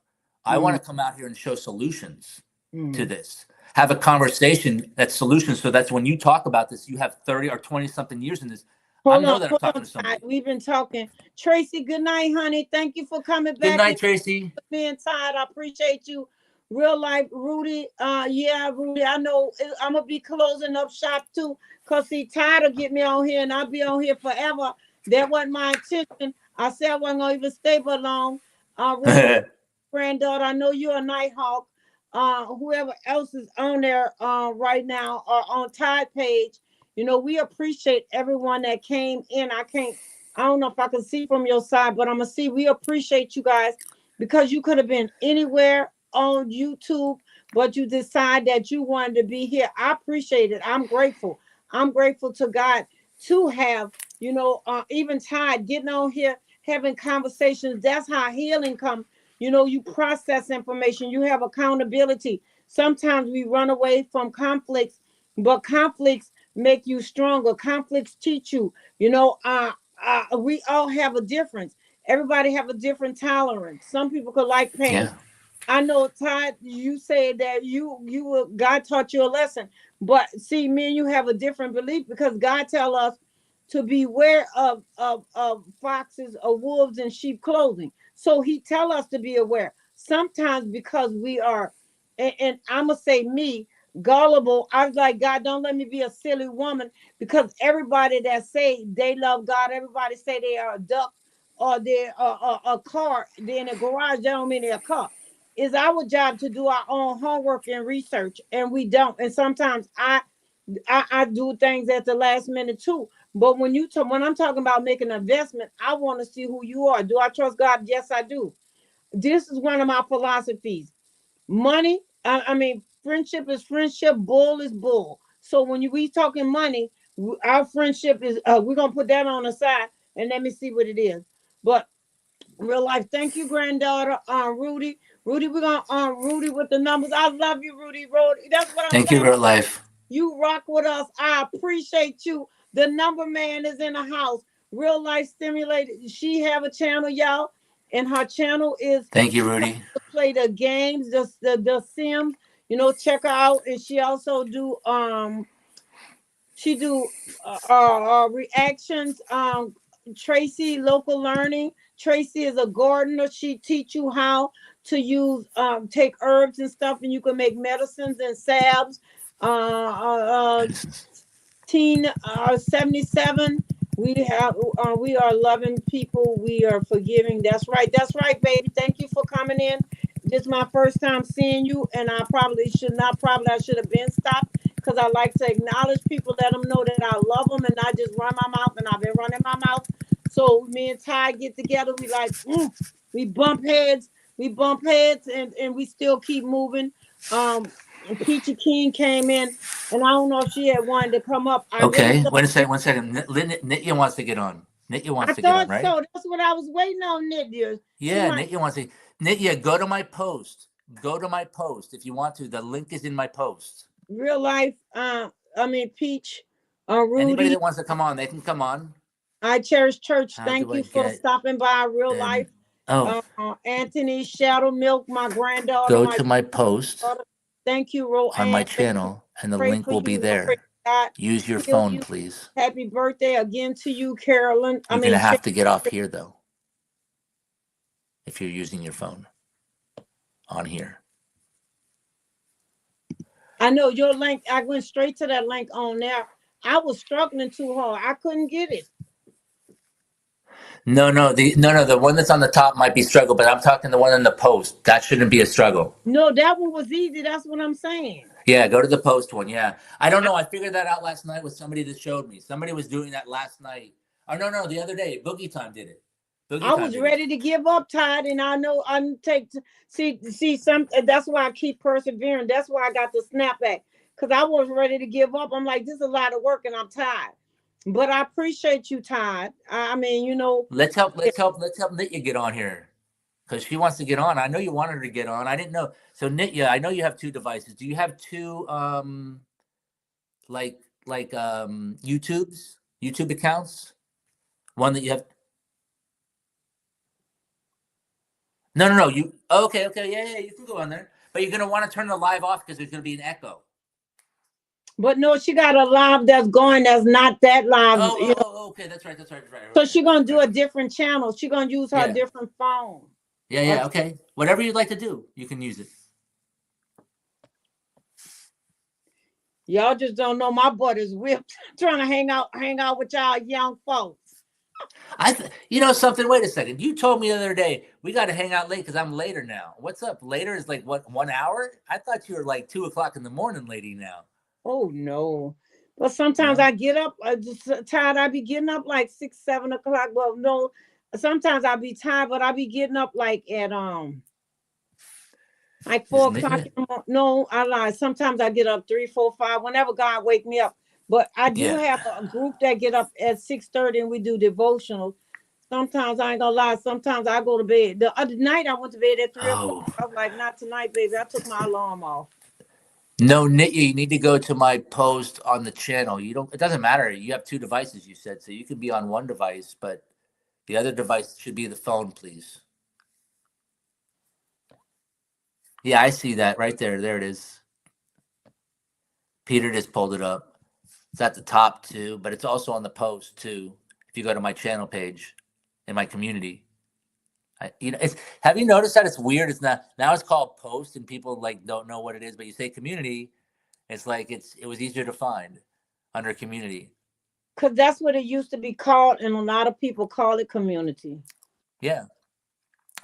I want Mm. to come out here and show solutions to Mm. this. Have a conversation that's solutions. So that's when you talk about this, you have 30 or 20 something years in this. I know that I'm Hold talking on, to Ty. somebody. We've been talking. Tracy, good night, honey. Thank you for coming Good back and night, Tracy. being tired. I appreciate you. Real life, Rudy. Yeah, Rudy. I know I'm gonna be closing up shop too, cause he tired of getting me on here, and I'll be on here forever. That wasn't my intention. I said I wasn't gonna even stay but long. Rudy, granddaughter, I know you're a Nighthawk. Whoever else is on there right now or on Tide page, you know, we appreciate everyone that came in. I don't know if I can see from your side, but I'm gonna see. We appreciate you guys because you could have been anywhere on YouTube, but you decide that you wanted to be here. I appreciate it. I'm grateful. I'm grateful to God to have, even Tide getting on here, having conversations. That's how healing comes. You process information, you have accountability. Sometimes we run away from conflicts, but conflicts make you stronger. Conflicts teach you. We all have a difference. Everybody have a different tolerance. Some people could like pain. Yeah. I know, Todd, you said that God taught you a lesson, but see, me and you have a different belief because God tell us to beware of foxes or wolves in sheep clothing. So He tell us to be aware. Sometimes because we are, and I'm gonna say me gullible. I was like, God, don't let me be a silly woman because everybody that say they love God, everybody say they are a duck or they're a car. They're in a garage. That don't mean they're a car. It's our job to do our own homework and research, and we don't. And sometimes I do things at the last minute too. But when I'm talking about making an investment, I want to see who you are. Do I trust God? Yes, I do. This is one of my philosophies. Money, I mean, friendship is friendship, bull is bull. So when we talking money, our friendship is we're gonna put that on the side and let me see what it is. But real life. Thank you, granddaughter. Rudy. Rudy, we're gonna Rudy with the numbers. I love you, Rudy Road. That's what I'm Thank you, saying. real life. You rock with us. I appreciate you. The number man is in the house. Real life stimulated. She have a channel, y'all, and her channel is Thank you, Rudy. to play the games, the Sims. You know, check her out, and she also do she do reactions. Tracy local learning. Tracy is a gardener. She teach you how to use take herbs and stuff, and you can make medicines and salves. Medicines. Teen 77. We are loving people. We are forgiving. That's right. That's right, baby. Thank you for coming in. This is my first time seeing you, and I probably should not. Probably I should have been stopped because I like to acknowledge people, let them know that I love them, and not just run my mouth. And I've been running my mouth. So me and Ty get together. We like we bump heads. We bump heads, and we still keep moving. Um, Peachy King came in, and I don't know if she had wanted to come up. I really Okay, thought wait a second. 1 second. Nitya wants to get on. Nitya I wants to get on, thought right? so. That's what I was waiting on, Nydia. She Yeah, might Nitya wants to. Nitya, go to my post. Go to my post if you want to. The link is in my post. real life. I mean Peach, Anybody Rudy. that wants to come on, they can come on. I cherish church. How Thank do I you for get stopping by. Real them? life. Oh, Anthony Shadow Milk, my granddaughter, go my to my post daughter. Thank you, on my Roanne. Thank you. channel, and the Pray link for will be you. I pray there. God Use your heal phone, you. please. Happy birthday again to you, Carolyn. I You're gonna mean, have to get off here though, if you're using your phone on here. I know your link. I went straight to that link on there. I was struggling too hard. I couldn't get it. No, the one that's on the top might be struggle, but I'm talking the one in the post. That shouldn't be a struggle. No, that one was easy. That's what I'm saying. Yeah, go to the post one. Yeah. I don't know. I figured that out last night with somebody that showed me. Somebody was doing that last night. Oh no, the other day. Boogie Time did it. Boogie I Time was did it. ready to give up, Todd, and I know I'm take see some. That's why I keep persevering. That's why I got the snapback because I was ready to give up. I'm like, this is a lot of work, and I'm tired. But I appreciate you, Todd. I mean, you know, Let's help Nitya get on here. Because she wants to get on. I know you wanted her to get on. I didn't know. So Nitya, I know you have two devices. Do you have two YouTube accounts? One that you have. No. You okay? Yeah. You can go on there, but you're gonna want to turn the live off because there's gonna be an echo. but no, she got a live that's going. That's not that live. You know, Okay. That's right. so she gonna do Right. a different channel. She gonna use her Yeah. different phone. Yeah. Okay. Whatever you'd like to do, you can use it. Y'all just don't know my butt is whipped trying to hang out with y'all young folks. You know something. Wait a second. You told me the other day we got to hang out late because I'm later now. What's up? Later is like what 1 hour? I thought you were like 2 o'clock in the morning, lady. Now. Oh no. But sometimes No. I get up just tired. I be getting up like 6, 7 o'clock. Well, no, sometimes I be tired, but I be getting up like Is 4 o'clock Nitya? in the morning. No, I lie. Sometimes I get up 3, 4, 5, whenever God wake me up. But I do Yeah. have a group that get up at 6:30 and we do devotionals. Sometimes I ain't gonna lie. Sometimes I go to bed. The other night I went to bed at 3 o'clock. Oh. I was like, not tonight, baby. I took my alarm off. No, Nitya, you need to go to my post on the channel. You don't. It doesn't matter. You have two devices. You said so. You can be on one device, but the other device should be the phone, please. Yeah, I see that right there. There it is. Peter just pulled it up. It's at the top too, but it's also on the post too. If you go to my channel page in my community, it's. Have you noticed that it's weird? It's not now. It's called post, and people like don't know what it is. But you say community, it's like it was easier to find under community. Because that's what it used to be called, and a lot of people call it community. Yeah,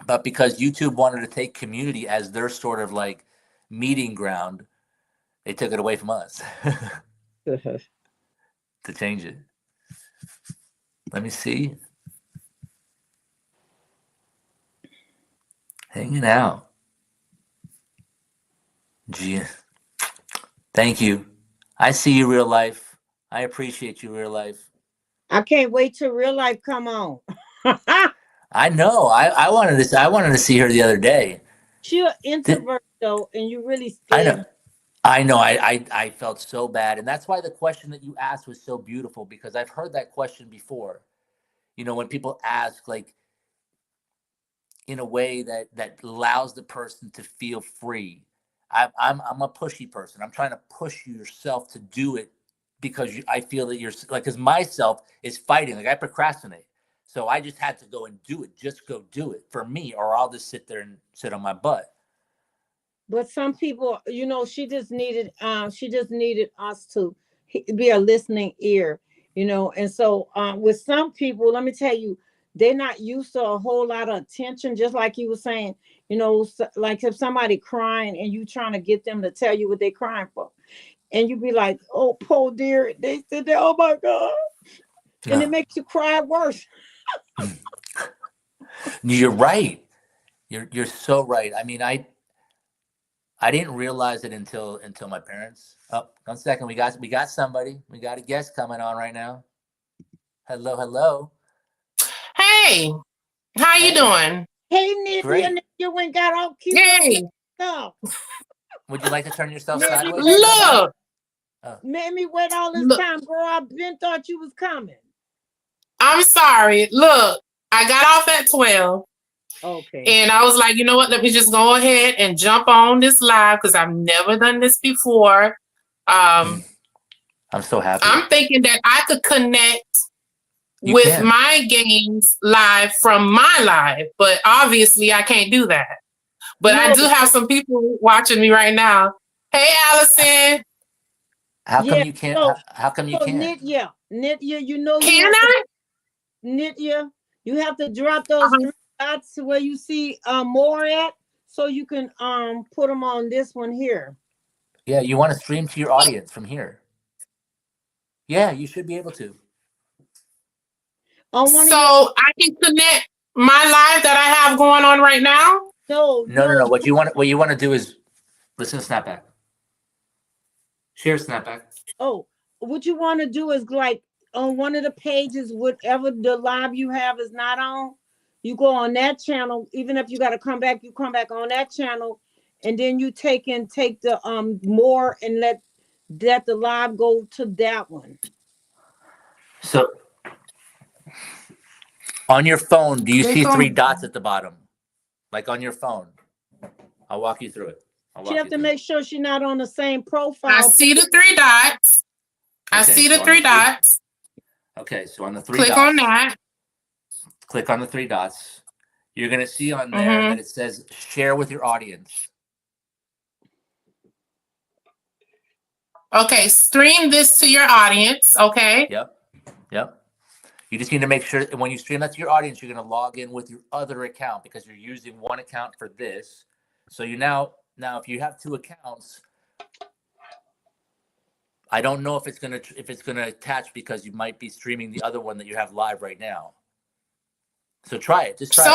but because YouTube wanted to take community as their sort of like meeting ground, they took it away from us to change it. Let me see. Hanging out. Gee, thank you. I see you real life. I appreciate you real life. I can't wait till real life come on. I know. I wanted to see her the other day. She's an introvert though, and you really I scared. know. I know. I felt so bad, and that's why the question that you asked was so beautiful, because I've heard that question before. You know, when people ask, like, in a way that allows the person to feel free. I'm a pushy person. I'm trying to push yourself to do it because I feel that you're like, because myself is fighting. Like, I procrastinate, so I just had to go and do it. Just go do it for me, or I'll just sit there and sit on my butt. But some people, she just needed us to be a listening ear, and so with some people, let me tell you, they're not used to a whole lot of attention, just like you were saying, like if somebody crying and you trying to get them to tell you what they're crying for, and you be like, oh, poor dear, they said that, oh my God, and it makes you cry worse. You're right. You're so right. I mean, I didn't realize it until my parents. Oh, 1 second. We got somebody. We got a guest coming on right now. Hello, hello. Hey, how you doing? Hey, Nick, Great. you went got all cute. Hey, Stuff. Would you like to turn yourself Maybe sideways? look, Made me wait all this look. time, girl. I been thought you was coming. I'm sorry. Look, I got off at 12. Okay. And I was like, you know what? Let me just go ahead and jump on this live because I've never done this before. I'm so happy. I'm thinking that I could connect You with can. my games live from my live, but obviously I can't do that. But I do have some people watching me right now. Hey, Allison. How come Yeah, you can't? How come you can't? Nitya, Can I? Nitya, you have to drop those 3 dots where you see more at, so you can put them on this one here. Yeah, you want to stream to your audience from here. Yeah, you should be able to. So I can connect my live that I have going on right now? No. What you want to do is listen to Snapback. Share Snapback. Oh, what you want to do is, like, on one of the pages, whatever the live you have is not on, you go on that channel. Even if you got to come back, you come back on that channel, and then you take the more and let the live go to that one. So on your phone, do you see 3 dots at the bottom? Like on your phone. I'll walk you through it. You have to make sure she's not on the same profile. I see the 3 dots. I see the 3 dots. Okay, so on the 3 dots. Click on that. Click on the 3 dots. You're going to see on there that it says share with your audience. Okay, stream this to your audience. Okay. Yep. You just need to make sure that when you stream that to your audience, you're going to log in with your other account, because you're using one account for this. So you now if you have 2 accounts, I don't know if it's gonna attach, because you might be streaming the other one that you have live right now. So try it. Just try it.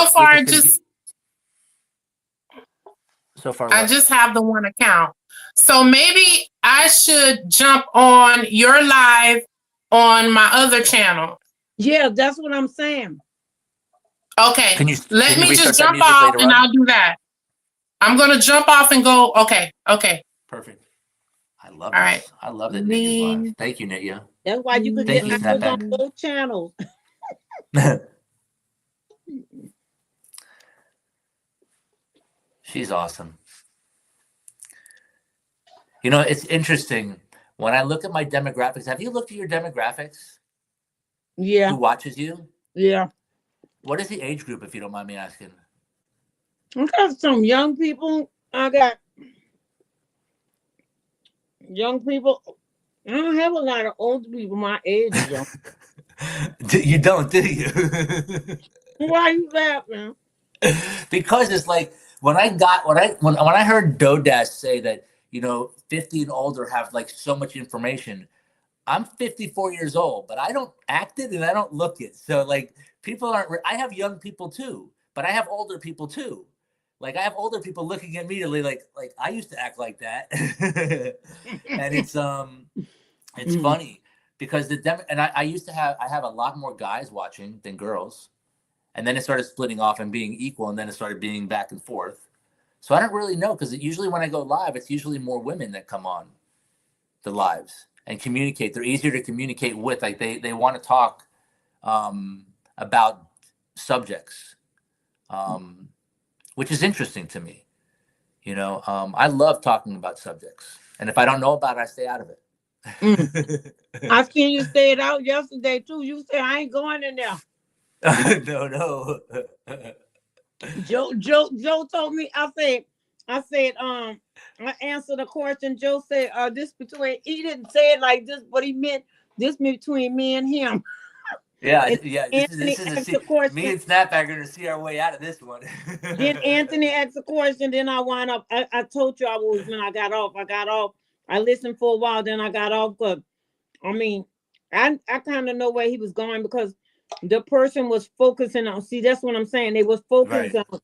So far, I just have the 1 account. So maybe I should jump on your live on my other channel. Yeah, that's what I'm saying. Okay. Let me just jump off and I'll do that. I'm gonna jump off and go. Okay. Perfect. I love this. Right. I love that Nitya's live. Thank you, Nitya. That's why you could get on both channels. She's awesome. You know, it's interesting. When I look at my demographics, have you looked at your demographics? Yeah, Who watches you? yeah. What is the age group, if you don't mind me asking? I got some young people. I got young people. I don't have a lot of old people my age, young. You don't, do you? Why you laughing? Because it's like when I heard Dodash say that, 50 and older have like so much information. I'm 54 years old, but I don't act it and I don't look it. So like people aren't. I have young people too, but I have older people too. Like I have older people looking at me to like I used to act like that, and it's funny because I used to have a lot more guys watching than girls, and then it started splitting off and being equal, and then it started being back and forth. So I don't really know because usually when I go live, it's usually more women that come on the lives and communicate. They're easier to communicate with. Like they want to talk about subjects, which is interesting to me. I love talking about subjects, and if I don't know about it, I stay out of it. I seen you stayed out yesterday too. You said I ain't going in there. No. Joe told me. I answered a question. Joe said, this between. He didn't say it like this, but he meant this between me and him. Yeah. Anthony This is asked a question. Me and Snapback are gonna see our way out of this one. Then Anthony asked a question. Then I wound up. I told you when I got off. I listened for a while. Then I got off. But I mean, I kind of know where he was going because the person was focusing on. See, that's what I'm saying. They was focusing on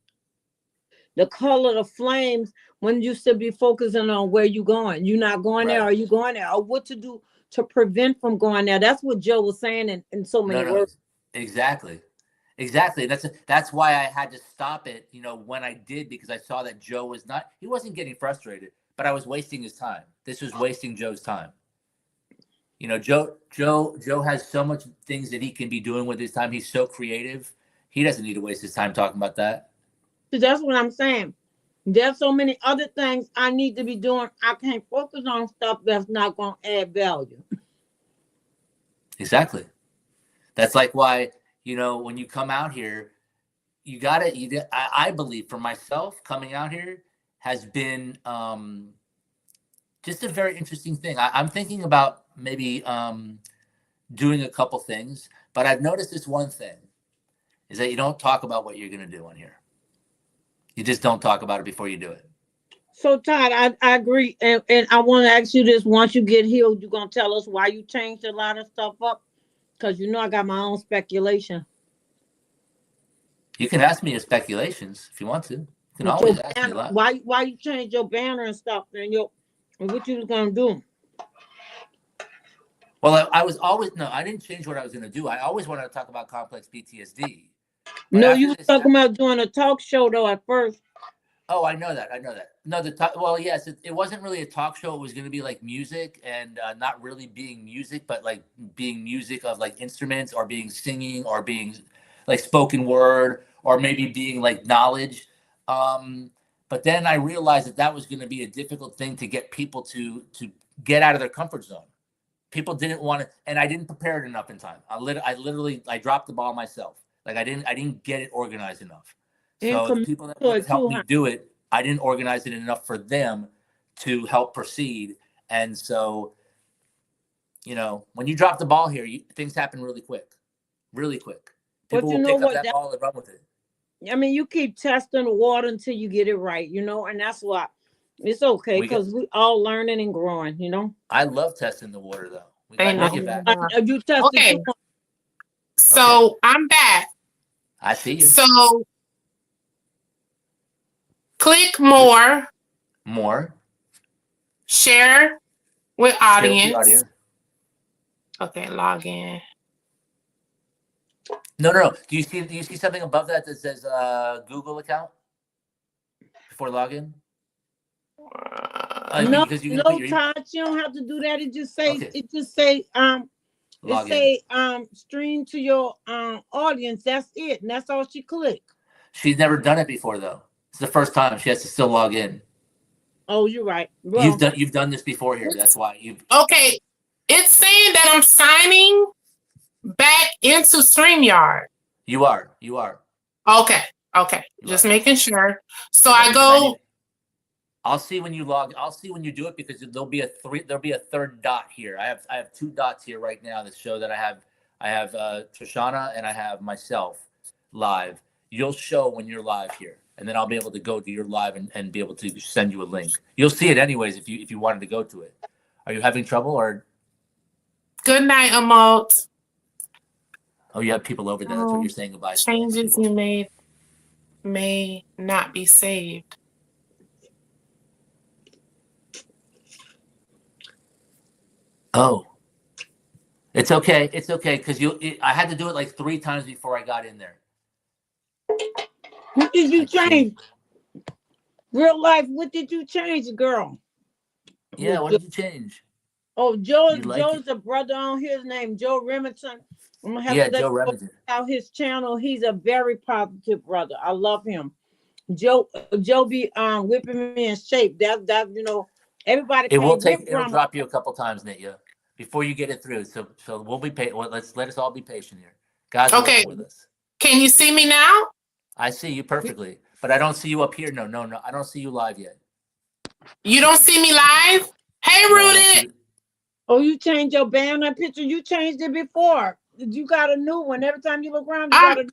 the color of flames when you should be focusing on where you going. You're not going there. Are you going there? Or what to do to prevent from going there? That's what Joe was saying in so many words. Exactly. That's why I had to stop it, when I did, because I saw that Joe he wasn't getting frustrated, but I was wasting his time. This was wasting Joe's time. Joe has so much things that he can be doing with his time. He's so creative. He doesn't need to waste his time talking about that. So that's what I'm saying. There's so many other things I need to be doing. I can't focus on stuff that's not going to add value. Exactly. That's like why, when you come out here, I believe for myself, coming out here has been just a very interesting thing. I'm thinking about maybe doing a couple things, but I've noticed this one thing is that you don't talk about what you're going to do on here. You just don't talk about it before you do it. So Todd, I agree. And I want to ask you this. Once you get healed, you're going to tell us why you changed a lot of stuff up? Because I got my own speculation. You can ask me your speculations if you want to. You can always ask me a lot. Why you changed your banner and stuff and what you was going to do? Well, I didn't change what I was going to do. I always wanted to talk about complex PTSD. No, you were talking about doing a talk show though at first. Oh, I know that. No, well, yes, it wasn't really a talk show. It was going to be like music and not really being music, but like being music of like instruments or being singing or being like spoken word or maybe being like knowledge. But then I realized that was going to be a difficult thing to get people to get out of their comfort zone. People didn't want to, and I didn't prepare it enough in time. I dropped the ball myself. Like I didn't get it organized enough. So the people that would help me do it, I didn't organize it enough for them to help proceed. And so, when you drop the ball here, things happen really quick. People will pick up that ball and run with it. I mean, you keep testing the water until you get it right, and that's why it's okay because we all learning and growing, I love testing the water though. We got to get back. You tested okay. So I'm back. I see you. So click more. Share with audience. Okay, log in. No. Do you see something above that says Google account before login? No, Todd, you don't have to do that. It just say stream to your audience. That's it, and that's all she clicked. She's never done it before though. It's the first time. She has to still log in. Oh, you're right. Well, You've done this before here. That's why you. Okay, it's saying that I'm signing back into StreamYard. You are. You are. Okay, You just are. making sure. So Yeah, I because go. I'll see when you log. I'll see when you do it because there'll be a third dot here. I have two dots here right now that show that I have Trishana and I have myself live. You'll show when you're live here, and then I'll be able to go to your live and be able to send you a link. You'll see it anyways if you wanted to go to it. Are you having trouble or? Good night, emote. Oh, you have people over there. That's what you're saying goodbye. to. Changes you made may not be saved. Oh, it's okay. It's okay because I had to do it like 3 times before I got in there. what did you change? Real life, what did you change, girl? Yeah, what did you change? Oh, Joe's it? a brother on his name, Joe Remington. I'm gonna have Yeah, to let Joe you know Remington. about his channel. He's a very positive brother. I love him. Joe be whipping me in shape. That you know, everybody It will can't whip take. It'll grandma. drop you a couple times, Nitya, before you get it through. So we'll be patient. Well, let us all be patient here. God's Okay. working with us. Can you see me now? I see you perfectly, but I don't see you up here. No, I don't see you live yet. You don't see me live? Hey, No, I don't Rudy. see you. Oh, you changed your banner picture. You changed it before. You got a new one. Every time you look around, you got a.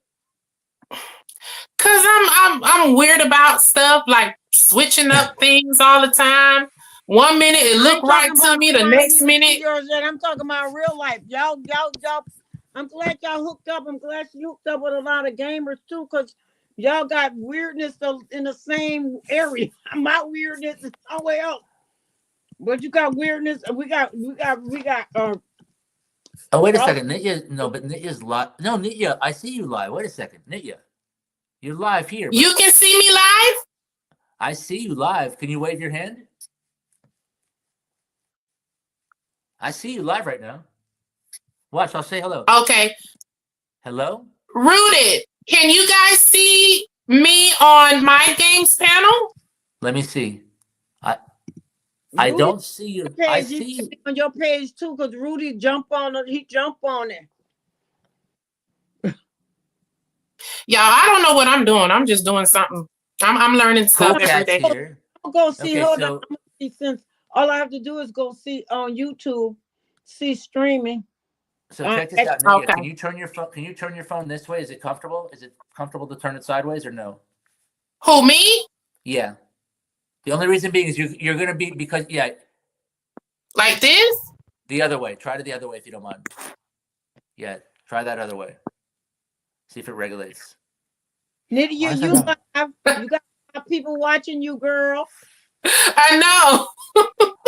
Cause I'm weird about stuff like switching up things all the time. 1 minute it look right to me, the next minute. I'm talking about real life. Y'all. I'm glad y'all hooked up. I'm glad you hooked up with a lot of gamers too, cause y'all got weirdness in the same area. My weirdness is somewhere else, but you got weirdness. We got. Oh, wait a second, Nitya. No, but Nitya's live. No, Nitya, I see you live. Wait a second, Nitya, you're live here. You can see me live? I see you live. Can you wave your hand? I see you live right now. Watch, I'll say hello. Okay. Hello? Rooted. Can you guys see me on my games panel? Let me see. I don't see you. I see you on your page too, because Rudy jumped on it. He jumped on it. Y'all, I don't know what I'm doing. I'm just doing something. I'm learning stuff every day. Here. I'll go see. Okay, Hold so, on. Since all I have to do is go see on YouTube, see streaming. So check this out, Nitya. Okay. Can you turn your phone? Can you turn your phone this way? Is it comfortable? Is it comfortable to turn it sideways or no? Who, me? Yeah. The only reason being is you're gonna be because Like this? The other way. Try it the other way if you don't mind. Yeah, try that other way. See if it regulates. Nitty, you got people watching you, girl. I know.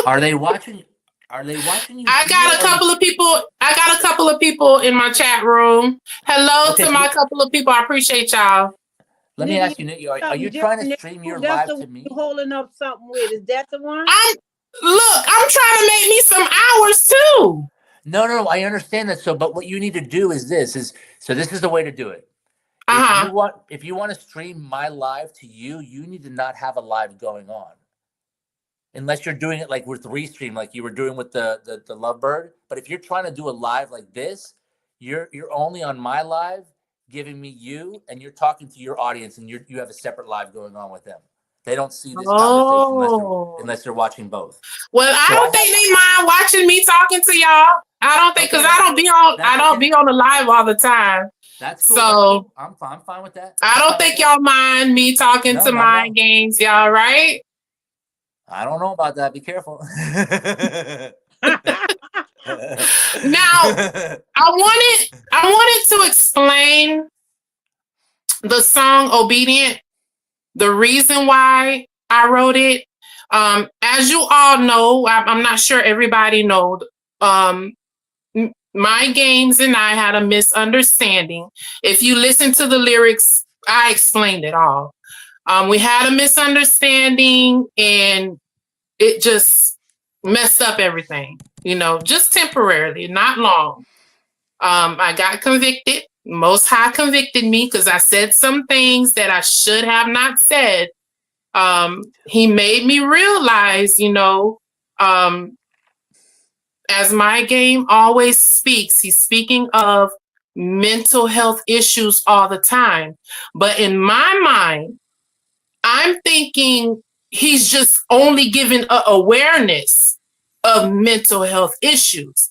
Are they watching? Are they watching you? I got a couple of people. I got a couple of people in my chat room. Hello to my couple of people. I appreciate y'all. Let me ask you, Nitya, are you trying to stream your live to me? Holding up something with, is that the one? I'm trying to make me some hours too. No, I understand that. So, but what you need to do is this is the way to do it. If you want to stream my live to you, you need to not have a live going on. Unless you're doing it like with Restream, like you were doing with the Lovebird. But if you're trying to do a live like this, you're only on my live, giving me you, and you're talking to your audience, and you have a separate live going on with them. They don't see this conversation unless they're watching both. Well, I don't think they mind watching me talking to y'all. I don't think because I don't be on the live all the time. That's cool. So I'm fine with that. I don't think y'all mind me talking to Mind Games, y'all, right? I don't know about that. Be careful. Now, I wanted to explain the song Obedient, the reason why I wrote it. As you all know, I'm not sure everybody knows, My Games and I had a misunderstanding. If you listen to the lyrics, I explained it all. We had a misunderstanding and it just messed up everything, just temporarily, not long. I got convicted. Most High convicted me because I said some things that I should have not said. He made me realize, as my game always speaks, he's speaking of mental health issues all the time. But in my mind, I'm thinking he's just only giving awareness of mental health issues.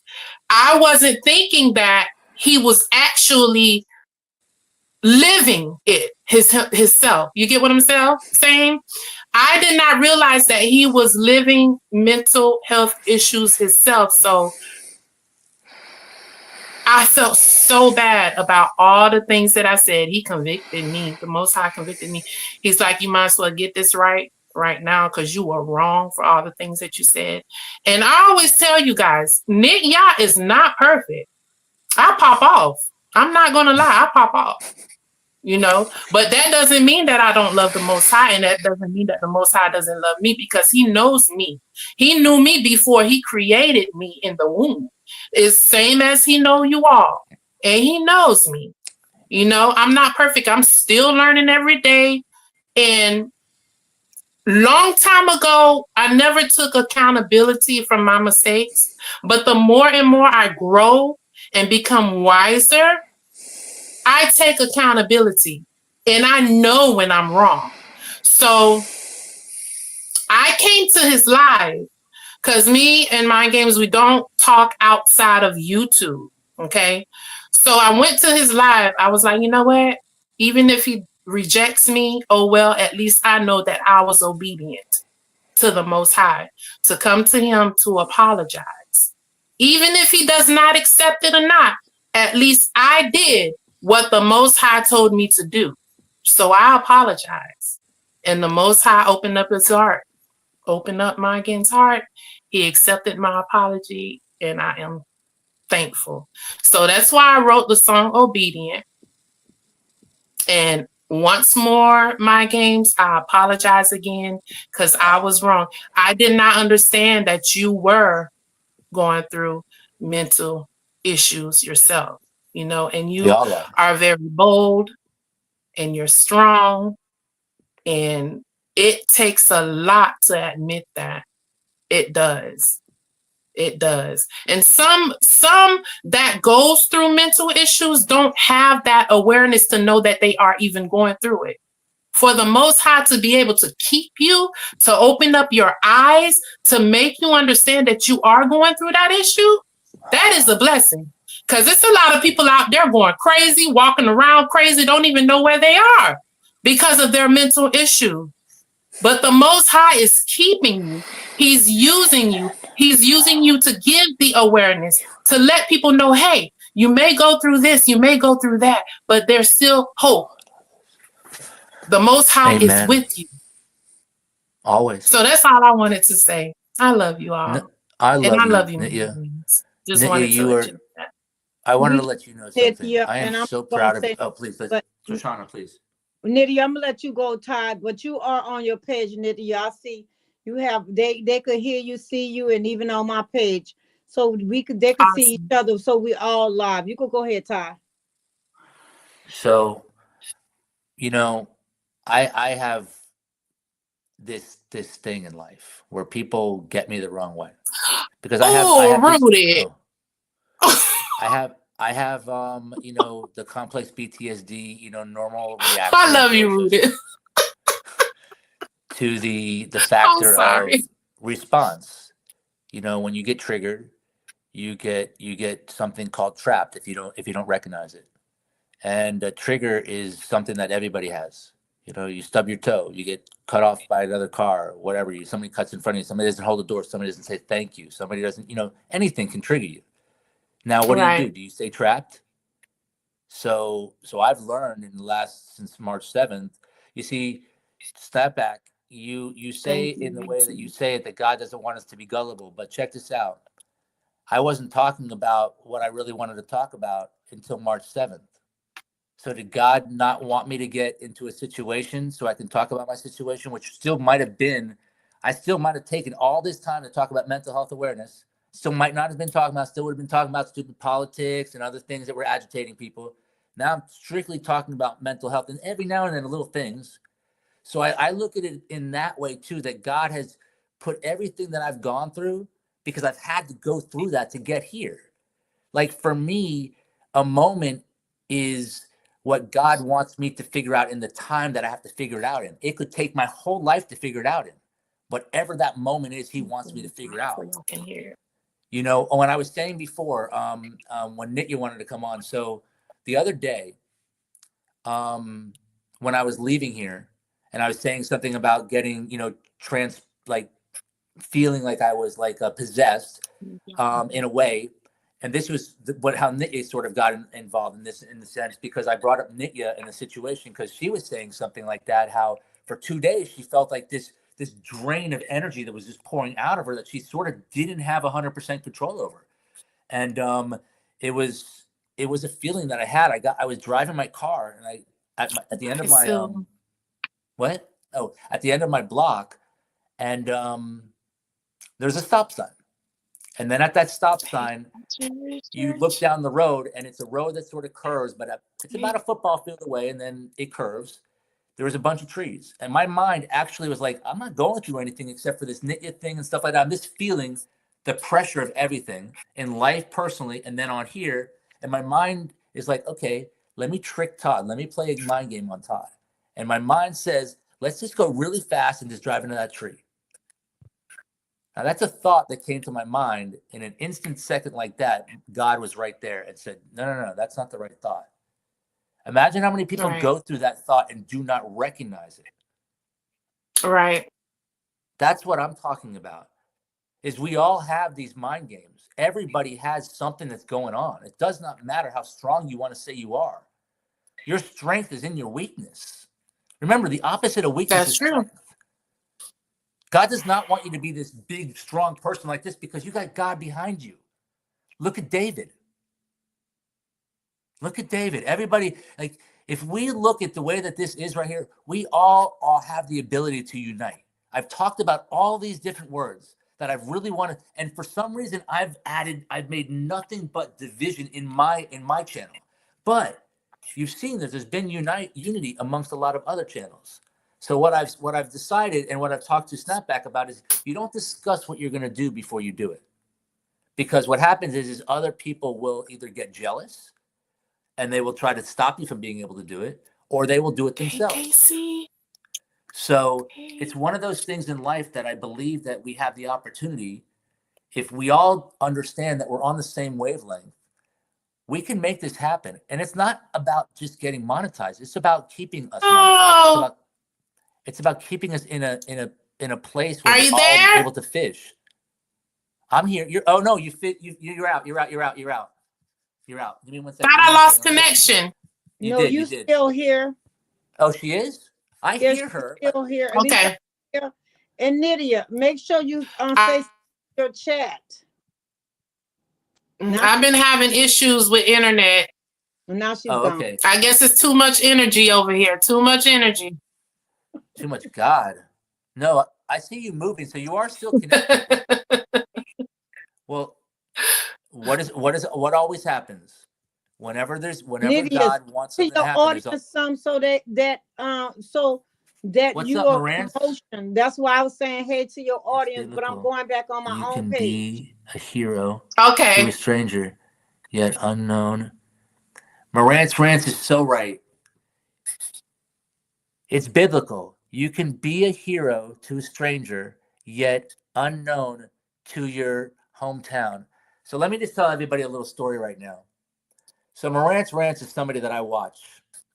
I wasn't thinking that he was actually living it himself. You get what I'm saying? I did not realize that he was living mental health issues himself. So I felt so bad about all the things that I said. He convicted me. The Most High convicted me. He's like, you might as well get this right now because you were wrong for all the things that you said. And I always tell you guys, Nick Yah is not perfect. I pop off. I'm not going to lie. I pop off. But that doesn't mean that I don't love the Most High, and that doesn't mean that the Most High doesn't love me, because he knows me. He knew me before he created me in the womb. It's same as he know you all, and he knows me. I'm not perfect. I'm still learning every day. And long time ago, I never took accountability for my mistakes, but the more and more I grow and become wiser, I take accountability, and I know when I'm wrong. So I came to his live because me and Mind Games, we don't talk outside of YouTube. Okay. So I went to his live. I was like, you know what? Even if he rejects me, oh, well, at least I know that I was obedient to the Most High to come to him to apologize. Even if he does not accept it or not, at least I did what the Most High told me to do. So I apologize. And the Most High opened up his heart, opened up Mind Games' heart. He accepted my apology, and I am thankful. So that's why I wrote the song Obedient. And once more, Mind Games, I apologize again because I was wrong. I did not understand that you were going through mental issues yourself. And you are very bold, and you're strong, and it takes a lot to admit that. It does. And some that goes through mental issues don't have that awareness to know that they are even going through it. For the Most High to be able to keep you, to open up your eyes, to make you understand that you are going through that issue, that is a blessing. Because it's a lot of people out there going crazy, walking around crazy, don't even know where they are because of their mental issue. But the Most High is keeping you. He's using you. He's using you to give the awareness, to let people know, hey, you may go through this, you may go through that, but there's still hope. The Most High is with you. Always. So that's all I wanted to say. I love you all. I love you, Nitya. Just Nitya, wanted to let you know that. I wanted to let you know something. Nitya, I am so proud of you. Oh, please, Shoshana, please. Nydia, I'm gonna let you go, Todd, but you are on your page, Nydia. I see you have they could hear you, see you, and even on my page. So they could awesome. See each other. So we all live. You could go ahead, Todd. So, I have this thing in life where people get me the wrong way. Because I have the complex PTSD, normal reaction. I love you, Rudy. To the factor of response. When you get triggered, you get something called trapped if you don't recognize it. And a trigger is something that everybody has. You stub your toe, you get cut off by another car, whatever. Somebody cuts in front of you, somebody doesn't hold the door, somebody doesn't say thank you, somebody doesn't, anything can trigger you. Now, what do? Do you stay trapped? So I've learned since March 7th, you see, step back. You say in the way that you say it that God doesn't want us to be gullible, but check this out. I wasn't talking about what I really wanted to talk about until March 7th. So did God not want me to get into a situation so I can talk about my situation, which still might have been, I still might have taken all this time to talk about mental health awareness. Still might not have been talking about, still would have been talking about stupid politics and other things that were agitating people. Now I'm strictly talking about mental health and every now and then little things. So I look at it in that way too, that God has put everything that I've gone through because I've had to go through that to get here. Like for me, a moment is what God wants me to figure out in the time that I have to figure it out in. It could take my whole life to figure it out in. Whatever that moment is, he wants me to figure out. Y'all can hear. You know, when I was saying before, when Nitya wanted to come on. So the other day, when I was leaving here and I was saying something about getting, you know, feeling like I was like possessed in a way. And this was how Nitya sort of got involved in this, in the sense, because I brought up Nitya in a situation because she was saying something like that, how for 2 days she felt like this drain of energy that was just pouring out of her that she sort of didn't have 100% control over. And it was a feeling that I had. I was driving my car and at the end of my at the end of my block, and there's a stop sign. And then at that stop sign, you look down the road, and it's a road that sort of curves, but it's about a football field away, and then it curves. There was a bunch of trees. And my mind actually was like, I'm not going through anything except for this Nitya thing and stuff like that. I'm just feeling the pressure of everything in life personally, and then on here. And my mind is like, okay, let me trick Todd. Let me play a mind game on Todd. And my mind says, let's just go really fast and just drive into that tree. Now, that's a thought that came to my mind in an instant second like that. God was right there and said, no, that's not the right thought. Imagine how many people go through that thought and do not recognize it. Right. That's what I'm talking about, is we all have these mind games. Everybody has something that's going on. It does not matter how strong you want to say you are. Your strength is in your weakness. Remember, the opposite of weakness is strength. God does not want you to be this big, strong person like this because you got God behind you. Look at David. Look at David. Everybody, like, if we look at the way that this is right here, we all have the ability to unite. I've talked about all these different words that I've really wanted, and for some reason, I've made nothing but division in my channel. But you've seen that there's been unity amongst a lot of other channels. So what I've decided and what I've talked to Snapback about is you don't discuss what you're going to do before you do it. Because what happens is other people will either get jealous and they will try to stop you from being able to do it, or they will do it themselves. So it's one of those things in life that I believe that we have the opportunity, if we all understand that we're on the same wavelength, we can make this happen. And it's not about just getting monetized. It's about keeping us monetized. It's about keeping us in a place where we're all able to fish. I'm here. You're out. You're out. Give me 1 second. Thought I lost connection. You still here. Oh, she is? I hear her. Still here. Okay. And Nitya, make sure you face your chat. I've been having issues with internet. Now she's gone. Okay. I guess it's too much energy over here. Too much energy. Too much God. No, I see you moving, so you are still connected. Well, what always happens whenever God wants something to happen? Audience so that What's you up, are Marantz? promotion. That's why I was saying hey to your audience, but I'm going back on my you own can page. Be a hero Okay. to a stranger, yet unknown. Marantz is so right. It's biblical. You can be a hero to a stranger, yet unknown to your hometown. So let me just tell everybody a little story right now. So Marantz Rants is somebody that I watch.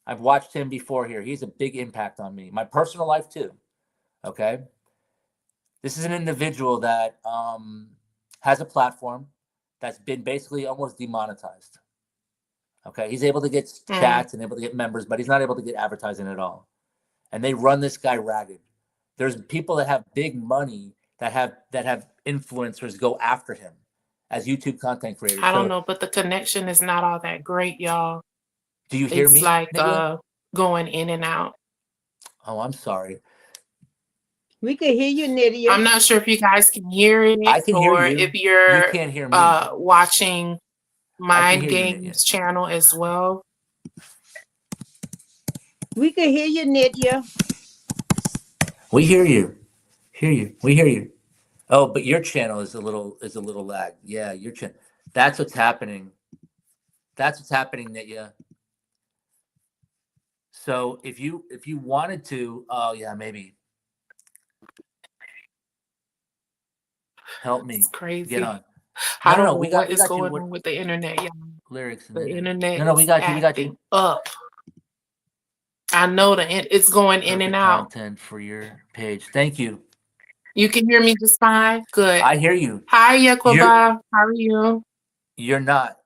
I've watched him before here. He's a big impact on me. My personal life too. Okay. This is an individual that has a platform that's been basically almost demonetized. Okay. He's able to get chats and able to get members, but he's not able to get advertising at all. And they run this guy ragged. There's people that have big money that have influencers go after him as YouTube content creators. I don't know, but the connection is not all that great, y'all. Do you hear me? It's like going in and out. Oh, I'm sorry. We can hear you, Nitya. I'm not sure if you guys can hear it. I can hear you. If you're you can't hear me. Watching Mind Games channel as well. We can hear you, Nitya. We hear you. Hear you. We hear you. Oh, but your channel is a little lagged. Yeah, your channel. That's what's happening. That's what's happening, Nitya. So if you wanted to, oh yeah, maybe help me It's get crazy. on. I No, no, don't no. know We what we is got you. going What on with the internet, y'all. lyrics and The then internet no, no, we is got you. We got you. acting up. I know it's going in and Perfect out. content for your page. Thank you. You can hear me just fine? Good. I hear you. Hi, You're Yakoba. How are you? you're not.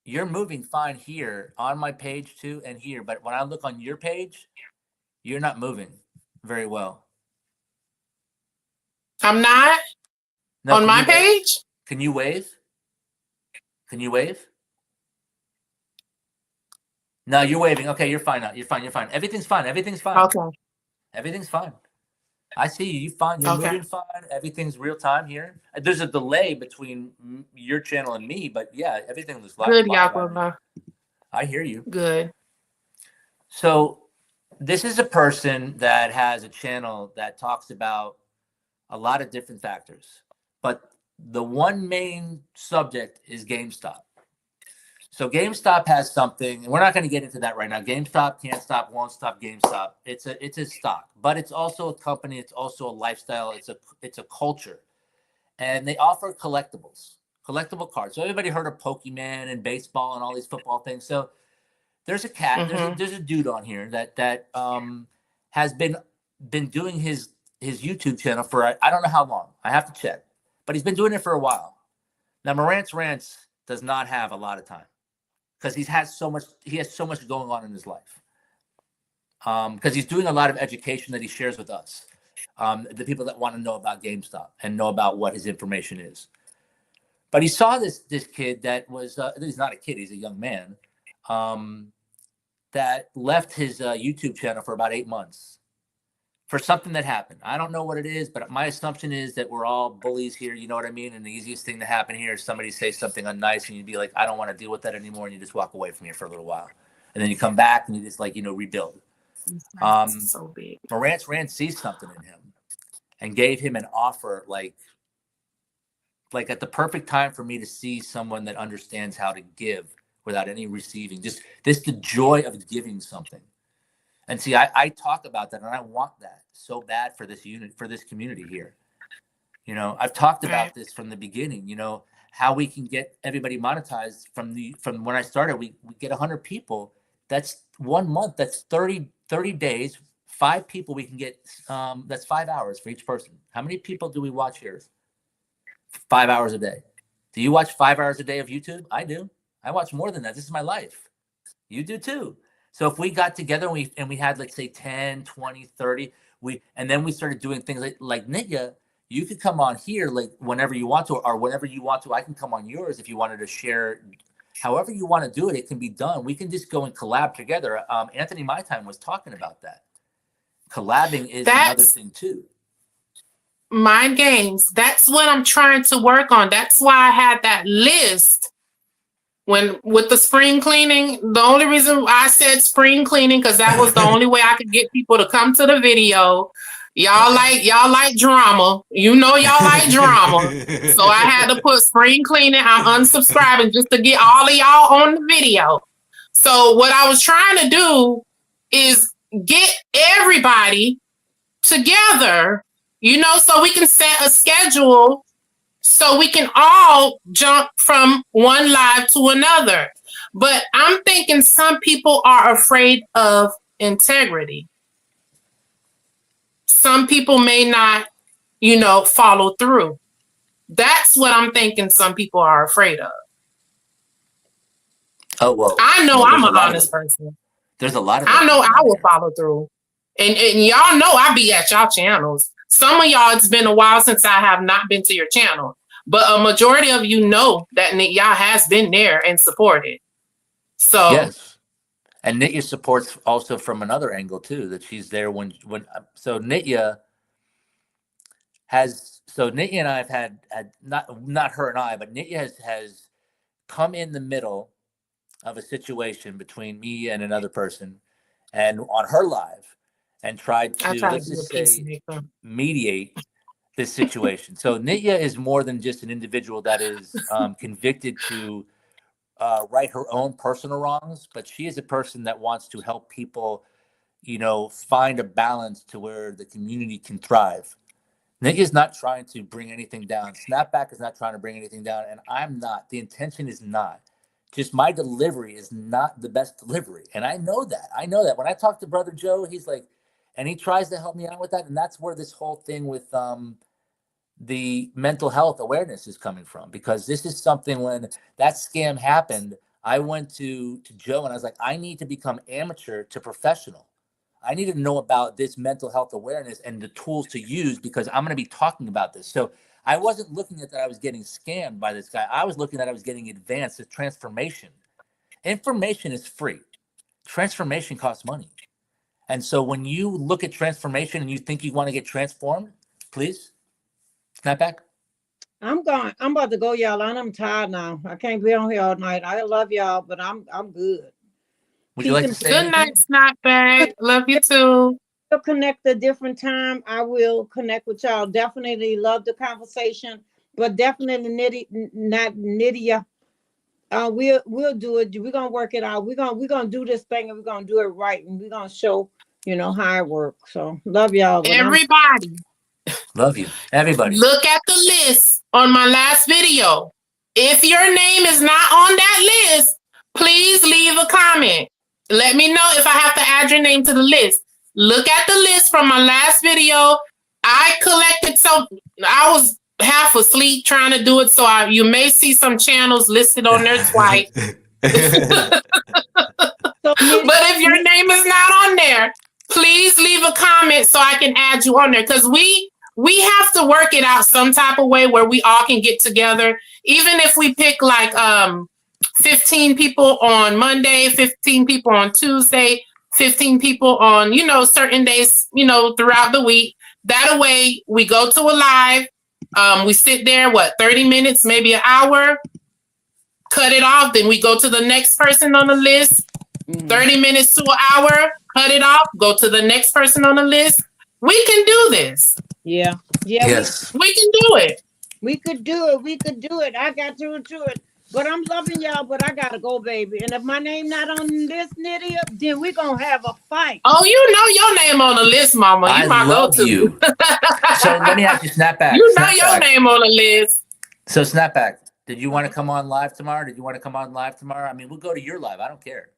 You're moving fine here on my page too and here, but when I look on your page, you're not moving very well. I'm not No, on can my you wave? page? Can you wave? Can you wave? No, you're waving. Okay, you're fine now. You're fine. You're fine. Everything's fine. Everything's fine. Okay. Everything's fine. I see you. You fine. You're Okay. moving fine. Everything's real time here. There's a delay between your channel and me, but yeah, everything looks Good, live on me. Yakoba. I hear you. Good. So this is a person that has a channel that talks about a lot of different factors, but the one main subject is GameStop. So GameStop has something, and we're not going to get into that right now. GameStop can't stop, won't stop. GameStop. It's a stock, but it's also a company. It's also a lifestyle. It's a culture, and they offer collectible cards. So everybody heard of Pokemon and baseball and all these football things. So there's a cat. Mm-hmm. There's a dude on here that has been doing his YouTube channel for I don't know how long. I have to check, but he's been doing it for a while. Now Marantz Rants does not have a lot of time because he has so much going on in his life. Because he's doing a lot of education that he shares with us, the people that want to know about GameStop and know about what his information is. But he saw this kid that was he's not a kid, he's a young man, that left his YouTube channel for about 8 months for something that happened. I don't know what it is, but my assumption is that we're all bullies here. You know what I mean? And the easiest thing to happen here is somebody say something unnice and you'd be like, I don't want to deal with that anymore. And you just walk away from here for a little while. And then you come back and you just rebuild. So big. Marantz Rand sees something in him and gave him an offer like at the perfect time for me to see someone that understands how to give without any receiving. Just the joy of giving something. And see, I talk about that and I want that so bad for this community here. I've talked about this from the beginning, how we can get everybody monetized from when I started, we get 100 people. That's 1 month. That's 30 days, 5 people we can get. That's 5 hours for each person. How many people do we watch here? 5 hours a day. Do you watch 5 hours a day of YouTube? I do. I watch more than that. This is my life. You do too. So if we got together and we had, let's say 10, 20, 30, and then we started doing things like Nitya, you could come on here like whenever you want to, or whenever you want to, I can come on yours if you wanted to share. However you want to do it, it can be done. We can just go and collab together. Anthony My Time was talking about that. Collabing is another thing too. Mind games. That's what I'm trying to work on. That's why I had that list with the spring cleaning. The only reason I said spring cleaning because that was the only way I could get people to come to the video. Y'all like drama. Y'all like drama. So I had to put spring cleaning. I'm unsubscribing just to get all of y'all on the video. So what I was trying to do is get everybody together, so we can set a schedule so we can all jump from one live to another. But I'm thinking some people are afraid of integrity. Some people may not, follow through. That's what I'm thinking some people are afraid of. Oh, well. I know I'm an honest person. There's a lot of I know I will follow through. And y'all know I be at y'all channels. Some of y'all, it's been a while since I have not been to your channel. But a majority of you know that Nitya has been there and supported. So yes. And Nitya supports also from another angle too, that she's there when so Nitya and I have had not her and I, but Nitya has come in the middle of a situation between me and another person and on her live. and tried I to, try to let's be a just say, peacemaker. mediate this situation. So Nitya is more than just an individual that is convicted to right her own personal wrongs, but she is a person that wants to help people, find a balance to where the community can thrive. Nick is not trying to bring anything down. Snapback is not trying to bring anything down, and I'm not. The intention is not. Just my delivery is not the best delivery, and I know that. I know that. When I talk to Brother Joe, he's like, and he tries to help me out with that, and that's where this whole thing with the mental health awareness is coming from, because this is something. When that scam happened, I went to Joe and I was like, I need to become amateur to professional. I need to know about this mental health awareness and the tools to use, because I'm going to be talking about this. So I wasn't looking at that I was getting scammed by this guy. I was looking at I was getting advanced, the transformation. Information is free. Transformation costs money. And so when you look at transformation and you think you want to get transformed, please snap back. I'm going. I'm about to go, y'all, and I'm tired now. I can't be on here all night. I love y'all, but I'm good. Would you like to Peace say Good anything? night, Snapback. Love you too. We'll connect a different time. I will connect with y'all. Definitely love the conversation, but definitely Nydia. We'll do it. We're gonna work it out. We're gonna do this thing, and we're gonna do it right, and we're gonna show how it works. So love y'all. But Everybody, Love you. Everybody. look at the list on my last video. If your name is not on that list, please leave a comment. Let me know if I have to add your name to the list. Look at the list from my last video. I collected I was half asleep trying to do it, so you may see some channels listed on there twice. So, But if your name is not on there, please leave a comment so I can add you on there, because we have to work it out some type of way where we all can get together. Even if we pick like 15 people on Monday, 15 people on Tuesday, 15 people on, certain days, throughout the week. That way we go to a live. We sit there, 30 minutes, maybe an hour, cut it off. Then we go to the next person on the list. 30 minutes to an hour, cut it off, go to the next person on the list. We can do this. Yeah. Yes. We can do it. We could do it. I got to it. But I'm loving y'all, but I gotta go, baby. And if my name not on this Nydia, then we're gonna have a fight. Oh, your name on the list, Mama. You I love go-to. you. So let me ask you, Snapback. You know Snapback. your name on the list. So Snapback, did you want to come on live tomorrow? I mean, we'll go to your live. I don't care.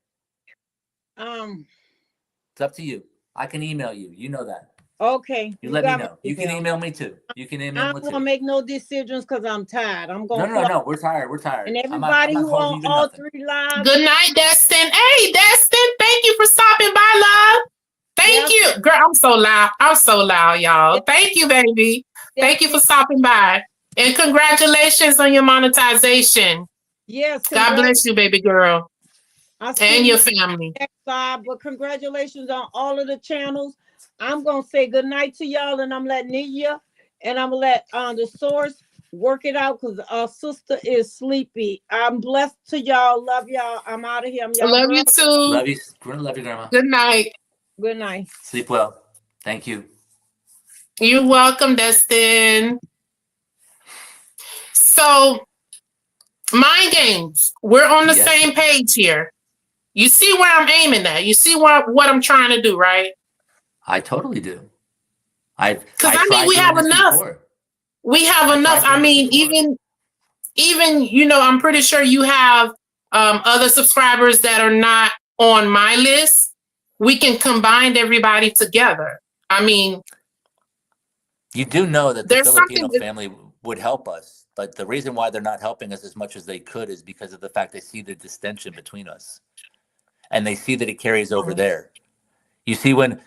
It's up to you. I can email you. You know that. Okay. You let me know. You can email me too. You can I email me don't too. want to make no decisions because I'm tired. I'm going. No. We're tired. And everybody who on all three lives. Good night, Destin. Hey, Destin, thank you for stopping by, love. Thank you. Girl, I'm so loud, y'all. Thank you, baby. Thank you for stopping by. And congratulations on your monetization. Yes. God bless you, baby girl. And your family. Next live, but congratulations on all of the channels. I'm going to say good night to y'all, and I'm letting Nydia and I'm going to let the source work it out because our sister is sleepy. I'm blessed to y'all. Love y'all. I'm out of here. I love you too. Love you, Grandma. Good night. Good night. Sleep well. Thank you. You're welcome, Destin. So, mind games. We're on the same page here. You see where I'm aiming at. You see what I'm trying to do, right? I totally do. Because we have enough. We have enough. I mean, even I'm pretty sure you have other subscribers that are not on my list. We can combine everybody together. I mean, you do know that the Filipino family would help us, but the reason why they're not helping us as much as they could is because of the fact they see the distension between us, and they see that it carries over there. You see, when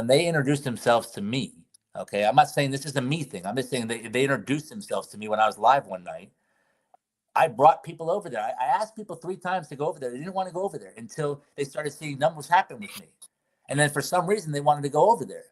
they introduced themselves to me, okay, I'm not saying this is a me thing. I'm just saying they introduced themselves to me when I was live one night. I brought people over there. I asked people 3 times to go over there. They didn't want to go over there until they started seeing numbers happen with me. And then for some reason, they wanted to go over there.